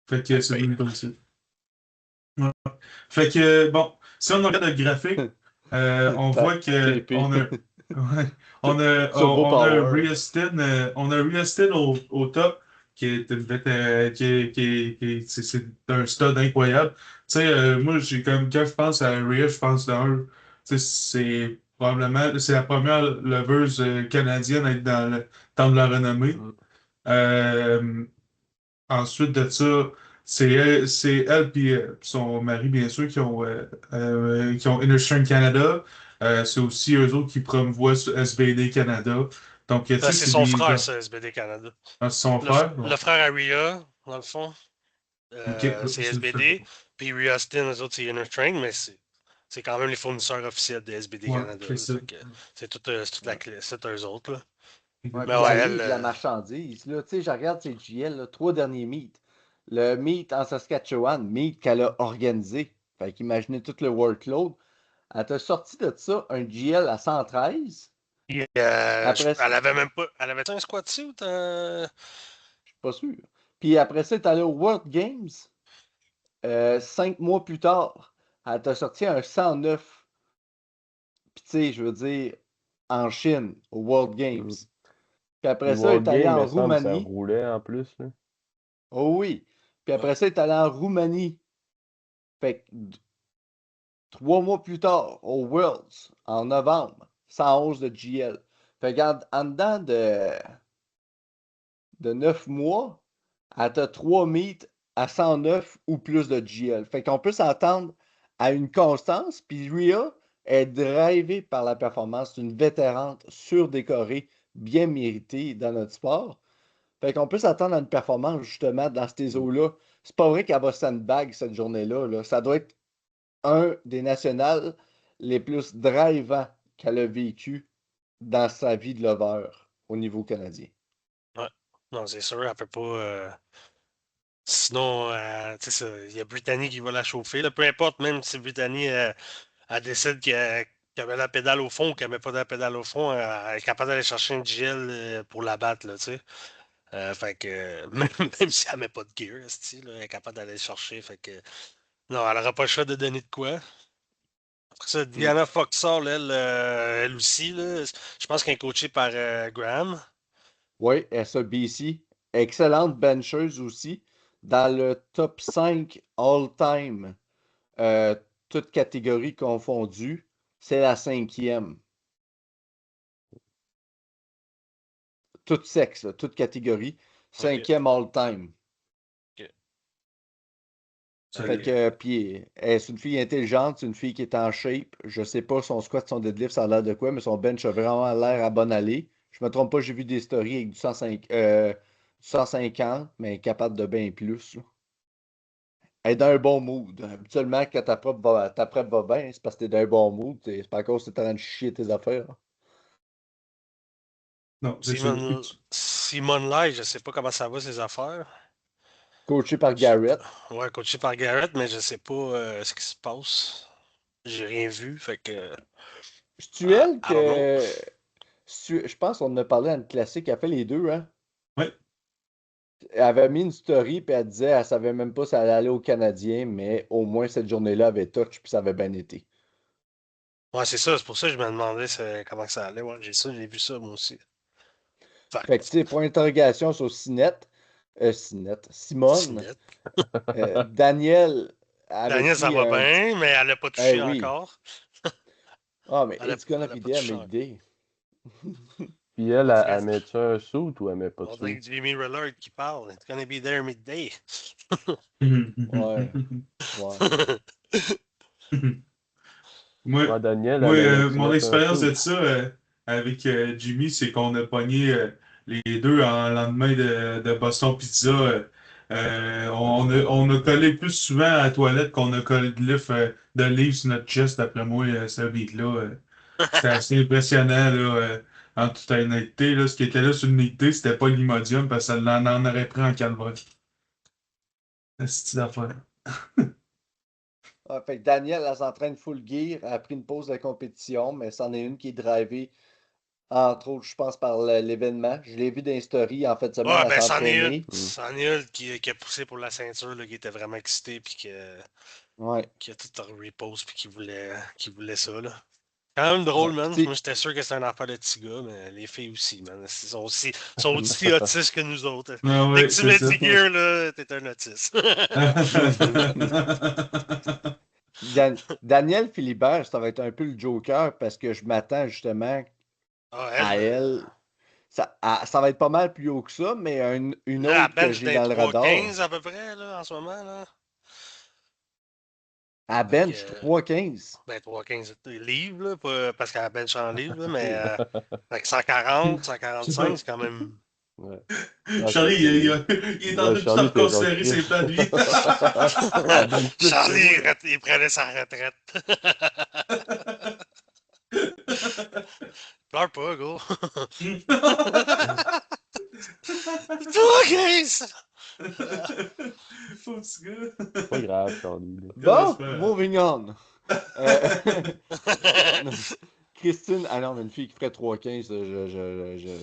Fait que c'est devenu comme ça. Ouais. Fait que, bon, si on regarde le graphique, on voit que TP. on a, ouais, Turbo on a Power. Riestin au top, qui est une bête, c'est un stud incroyable. Tu sais, moi, quand je pense à Rhea, je pense d'un, tu sais, c'est probablement, c'est la première leveuse canadienne à être dans le temps de la renommée. Euh, Ensuite de ça, c'est elle puis son mari, bien sûr, qui ont Inner Strength Canada. C'est aussi eux autres qui promouvoient SBD Canada. Donc, tu sais, C'est c'est son des frère, gens. ça, SBD Canada. Ah, c'est son frère. Le Bon. frère à Rhea, dans le fond, Ok, c'est SBD. Puis Rhea Austin, eux autres, c'est Inner Strength, mais c'est quand même les fournisseurs officiels de SBD ouais, Canada. c'est Là, ça. fait que c'est toute la clé, c'est eux autres. Là. Ouais, Mais puis ouais, elle elle. livre la marchandise. Là. Tu sais, je regarde ses GL, là, 3 derniers meets. Le meet en Saskatchewan, meet qu'elle a organisé. Fait qu'imaginez tout le workload. Elle t'a sorti de ça un GL à 113. Après ça, Elle avait même pas. Elle avait un squat suit? je suis pas sûr. Puis après ça, elle est allée au World Games. 5 mois plus tard, elle t'a sorti un 109. Puis tu sais, je veux dire, en Chine, au World Games. Puis après Le ça, elle World est allée Game, en me semble, ça Roumanie. roulait en plus. Là. Oh oui. Puis après ça, elle est allée en Roumanie. Fait que 3 mois plus tard, au Worlds, en novembre, 111 de GL. Fait qu'en dedans de 9 mois, elle a 3 meets à 109 ou plus de GL. Fait qu'on peut s'attendre à une constance. Puis Rhea est drivée par la performance. C'est une vétérante surdécorée, bien méritée dans notre sport. Fait qu'on peut s'attendre à une performance justement dans ces eaux-là. C'est pas vrai qu'elle va sandbag cette journée-là. Là. Ça doit être un des nationals les plus drivants qu'elle a vécu dans sa vie de lover au niveau canadien. Ouais. Non, c'est sûr, elle peut pas. Sinon, tu sais, il y a Brittany qui va la chauffer. Là. Peu importe, même si Brittany elle décide qu'elle met la pédale au fond ou qu'elle met pas de la pédale au fond, elle est capable d'aller chercher un GL pour la battre, là, tu sais. Fait que même si elle met pas de gear, esti, là, elle est capable d'aller le chercher. Fait que non, elle aura pas le choix de donner de quoi. Après ça, Diana Foxall, elle aussi, là, je pense qu'elle est coachée par Graham. Oui, SABC. Excellente bencheuse aussi. Dans le top 5 all-time, toutes catégories confondues, c'est la 5e. Tout sexe, là, toute catégorie. 5e all-time. Fait que, puis, c'est une fille intelligente, c'est une fille qui est en shape. Je sais pas son squat, son deadlift, ça a l'air de quoi, mais son bench a vraiment l'air à bonne allée. Je me trompe pas, j'ai vu des stories avec du 150, mais capable de bien plus. Là. Elle est dans un bon mood. Habituellement, quand ta prep va bien, c'est parce que t'es dans un bon mood. C'est pas à cause que t'es en train de chier tes affaires. Non, c'est sûr. Simone Lai, je sais pas comment ça va ses affaires. Coaché par Garrett. Ouais, coaché par Garrett, mais je sais pas ce qui se passe. J'ai rien vu, fait que. C'est-tu elle I don't know. que. Je pense qu'on en a parlé dans le classique. Elle fait les deux, hein? Oui. Elle avait mis une story puis elle disait elle savait même pas si elle allait aller au Canadien, mais au moins cette journée-là avait touch puis ça avait bien été. Ouais, c'est ça, c'est pour ça que je me demandais comment ça allait. Ouais, j'ai vu ça moi aussi. Fait que tu sais, point d'interrogation sur Simone. Sinette. Daniel avait Daniel, ça pris va un petit. bien, mais elle n'a pas Eh touché oui. encore. Ah, mais Elle a, it's gonna elle a be pas there touché encore. midday. Puis elle, On elle, dirait, elle met-tu un suit ou elle met pas de on dirait suit? que Jimmy Rillard qui parle. It's gonna be there midday. Ouais, ouais. Moi, Ouais, Daniel, moi elle aimait-tu mon mettre un expérience de suit? ça avec Jimmy, c'est qu'on a pogné les deux en lendemain de Boston Pizza. On a collé plus souvent à la toilette qu'on a collé de livres sur notre chest, d'après moi, ce week-là. C'était assez impressionnant, là, en toute honnêteté. Là, ce qui était là sur l'unité, c'était pas l'Imodium, parce que ça en aurait pris en calvaire. C'est d'affaire. Ah, fait que Daniel, elle s'entraîne full gear. Elle a pris une pause de compétition, mais c'en est une qui est drivée, entre autres, je pense, par l'événement. Je l'ai vu dans les stories en fin de semaine Ouais, à ben s'entraîner. c'en est une qui a poussé pour la ceinture, là, qui était vraiment excité, puis Ouais. qui a tout en repose, puis qui voulait ça, là. Quand même drôle, Ouais. Puis man. tu Moi, sais, j'étais sûr que c'était un affaire de petits gars, mais les filles aussi, man. Sont aussi autistes que nous autres. Ah Dès ouais, que tu c'est mets ça. du gear, là, t'es un autiste. Daniel Philibert, ça va être un peu le Joker parce que je m'attends justement Ah, à elle. Ça va être pas mal plus haut que ça, mais une là, autre elle que bench j'ai des dans le radar. 3,15 à peu près, là, en ce moment, là. À Fait que, bench 3,15. ben, 3,15 livres, là, parce qu'elle bench en livres, là, mais avec 140, 145, c'est quand même. Ouais. Ah, Charlie, il est en Ouais, train de Charlie, t'es reconsidérer ses rockfish. plans de vie. Elle bench plus que Charlie, moi. il prenait sa retraite. Pleure pas, gros. 3,15! Faut petit gars. Pas grave, Charlie. Là. Bon, J'espère. moving on. Euh, Christine, ah non, mais une fille qui ferait 3,15, je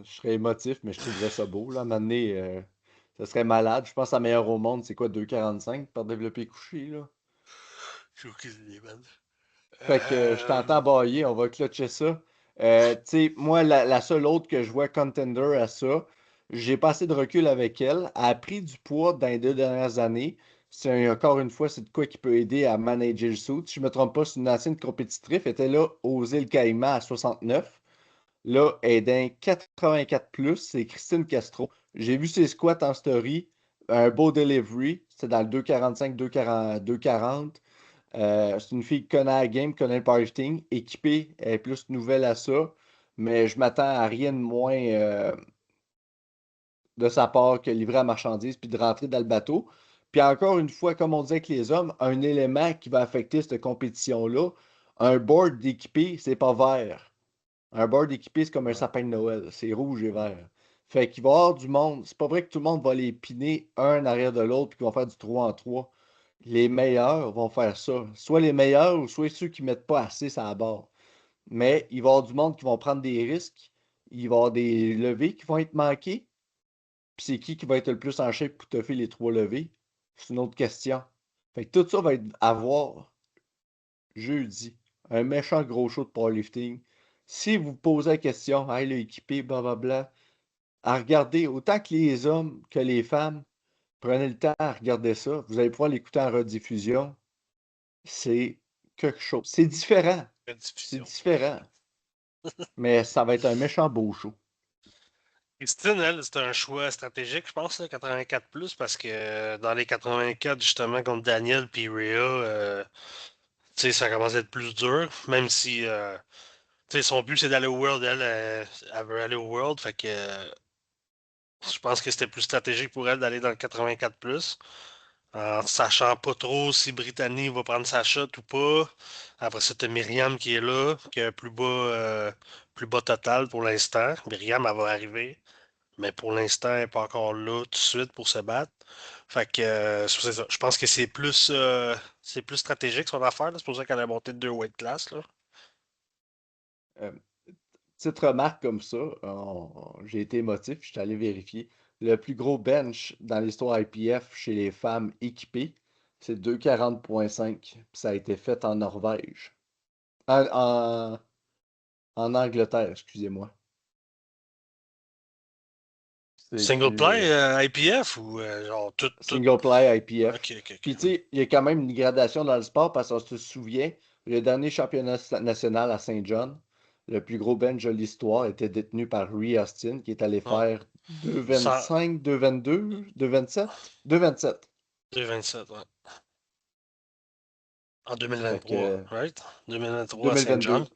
serais émotif, mais je trouverais ça beau. Là. À un moment donné, ça serait malade. Je pense que la meilleure au monde, c'est quoi, 2,45 par développer couché, là? J'ai aucune idée, man. Fait que je t'entends bailler, on va clutcher ça. Tu sais, moi, la seule autre que je vois contender à ça, j'ai pas assez de recul avec elle. Elle a pris du poids dans les 2 dernières années. Encore une fois, c'est de quoi qui peut aider à manager le suit. Si je ne me trompe pas, c'est une ancienne compétitrice. Elle était là aux îles Caïmans à 69. Là, elle est dans 84 plus. C'est Christine Castro. J'ai vu ses squats en story. Un beau delivery. C'était dans le 245, 240, 240. C'est une fille qui connaît la game, connaît le powerlifting. Équipée, elle est plus nouvelle à ça. Mais je m'attends à rien de moins de sa part que livrer la marchandise puis de rentrer dans le bateau. Puis encore une fois, comme on disait avec les hommes, un élément qui va affecter cette compétition-là, un board d'équipé, c'est pas vert. Un board équipé, c'est comme un sapin de Noël. C'est rouge et vert. Fait qu'il va y avoir du monde. C'est pas vrai que tout le monde va les piner un en arrière de l'autre puis qu'ils vont faire du 3 en 3. Les meilleurs vont faire ça. Soit les meilleurs ou soit ceux qui mettent pas assez sur la barre. Mais il va y avoir du monde qui vont prendre des risques. Il va y avoir des levées qui vont être manquées. Puis c'est qui va être le plus en shape pour te faire les 3 levées? C'est une autre question. Fait que tout ça va être à voir jeudi. Un méchant gros show de powerlifting. Si vous posez la question, hey, l'équipé, blablabla, à regarder autant que les hommes que les femmes, prenez le temps à regarder ça. Vous allez pouvoir l'écouter en rediffusion. C'est quelque chose. C'est différent. La C'est diffusion. différent. Mais ça va être un méchant beau show. Christine, elle, c'est un choix stratégique, je pense, là, 84 plus, parce que dans les 84, justement, contre Daniel puis Rhea, tu sais, ça commence à être plus dur, même si tu sais, son but c'est d'aller au World, elle veut aller au World, fait que je pense que c'était plus stratégique pour elle d'aller dans le 84 plus, en sachant pas trop si Brittany va prendre sa shot ou pas. Après ça, t'as Myriam qui est là, qui a un plus bas total pour l'instant. Myriam, elle va arriver. Mais pour l'instant, elle n'est pas encore là tout de suite pour se battre. Fait que c'est ça. Je pense que c'est plus stratégique son affaire, là. C'est pour ça qu'elle a monté de 2 weight class, là. Euh, Petite remarque comme ça, j'ai été émotif, je suis allé vérifier. Le plus gros bench dans l'histoire IPF chez les femmes équipées, c'est 240,5. Puis ça a été fait en Norvège. En, en- en Angleterre, excusez-moi. Single C'est-tu play IPF ou genre tout. single play IPF? Ok, ok, Puis tu ok. sais, il y a quand même une gradation dans le sport parce qu'on se souvient, le dernier championnat national à Saint John, le plus gros bench de l'histoire était détenu par Rhea Austin qui est allé Ouais. faire Cent- 2,25, 2,22, 2,27, 2,27. 2,27, ouais. En Fait 2023, que right? 2023 à Saint John. 2022,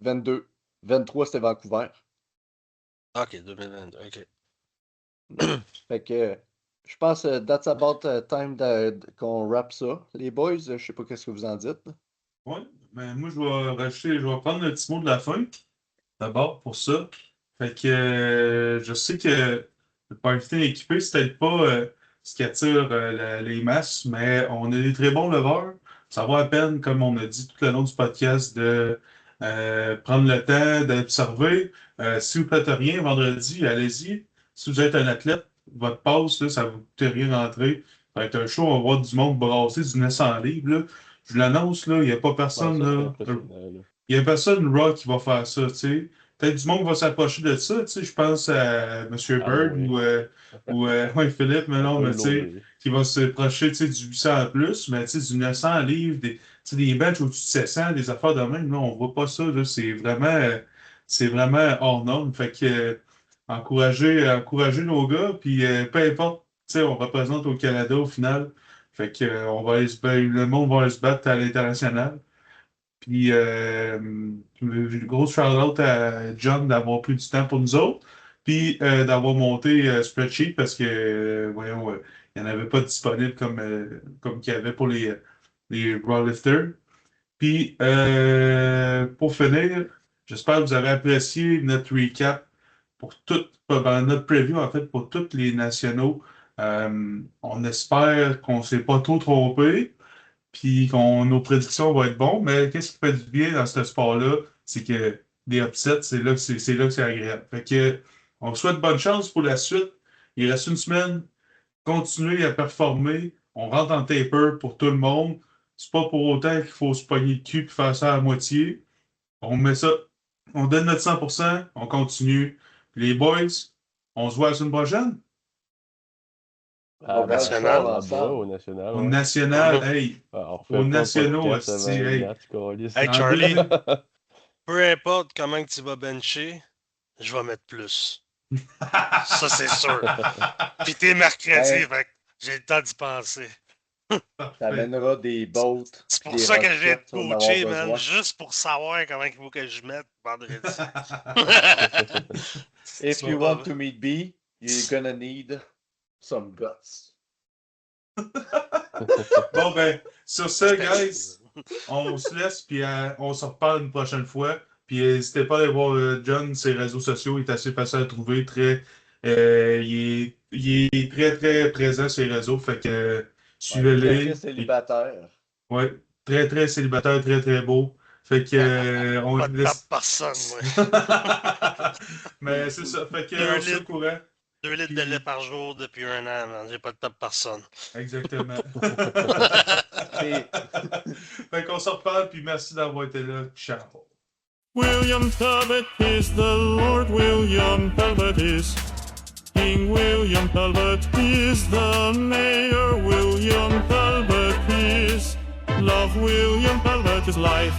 22, 23 c'était Vancouver. Ok, 2022, ok. Fait que je pense that's about time qu'on wrap ça. Les boys, je sais pas qu'est-ce que vous en dites. Ouais, ben moi je vais prendre le petit mot de la fin d'abord pour ça. Fait que je sais que le powerlifting équipé, c'est peut-être pas ce qui attire les masses, mais on a des très bons leveurs. Ça vaut la peine, comme on a dit tout le long du podcast, de prendre le temps d'observer. Si vous ne faites rien vendredi, allez-y. Si vous êtes un athlète, votre passe, là, ça ne vous coûte rien rentrer. Ça va être un show, on va voir du monde brasser du 900 livres. Là. Je l'annonce, là, il n'y a pas Ouais, personne ça serait là. impressionnant, là. Il n'y a personne raw qui va faire ça, tu sais. Peut-être du monde va s'approcher de ça, tu sais. Je pense à M. Ah Bird oui. ouais, Philippe, mais On non, peut mais le tu sais, loader. qui va se procher, tu sais, du 800 en plus, mais tu sais, du 900 livres, tu sais, des benches au-dessus de 700, des affaires de même, là, on voit pas ça, là. C'est vraiment hors norme. Fait que, encourager nos gars, puis peu importe, tu sais, on représente au Canada au final. Fait que, on va aller le monde va aller se battre à l'international. Puis, grosse shout-out à John d'avoir pris du temps pour nous autres. Puis, d'avoir monté Spreadsheet parce que, voyons, il n'y en avait pas disponible comme qu'il y avait pour les Rawlifters. Puis, pour finir, j'espère que vous avez apprécié notre recap notre preview, en fait, pour tous les nationaux. On espère qu'on ne s'est pas trop trompé puis nos prédictions vont être bonnes. Mais qu'est-ce qui fait du bien dans ce sport-là? C'est que des upsets, c'est là que c'est agréable. Fait que, on vous souhaite bonne chance pour la suite. Il reste une semaine. Continuez à performer. On rentre en taper pour tout le monde. C'est pas pour autant qu'il faut se pogner le cul et faire ça à moitié. On met ça, on donne notre 100%, on continue. Puis les boys, on se voit la semaine prochaine. Ah, Au national, ensemble. Au national. Au ouais. national, hey, Ah, on refait aux pas le nationaux, podcast hostie, avant les hey. matchs, câlisse. Hey, En Charlie, 2000 peu importe comment que tu vas bencher, je vais mettre plus. Ça, c'est sûr. Puis t'es mercredi, Ouais. fait que j'ai le temps d'y penser. T'amèneras des bottes. C'est pis pour des ça que j'ai roquettes, tu vas en avoir coaché, man, besoin. juste pour savoir comment il faut que je mette vendredi. If Tu you vas want to meet B, you're gonna need some guts. Bon, ben, sur ce, guys, on se laisse, puis on se reparle une prochaine fois. Puis n'hésitez pas à aller voir John, ses réseaux sociaux, il est assez facile à trouver. Il est très, très présent sur les réseaux. Fait que Ouais, très, suivez-les. très célibataire. Ouais, très, très célibataire, très, très beau. Fait que on Pas de laisse. tape personne, moi. Mais c'est ça. Fait que Deux on se litres. au courant. 2 litres de lait par jour depuis 1 an, man. J'ai pas de tape personne. Exactement. Et Fait qu'on se reparle, puis merci d'avoir été là. Ciao. William Talbot is the Lord William Talbot is. King William Talbot is the Mayor William Talbot is. Love William Talbot is life.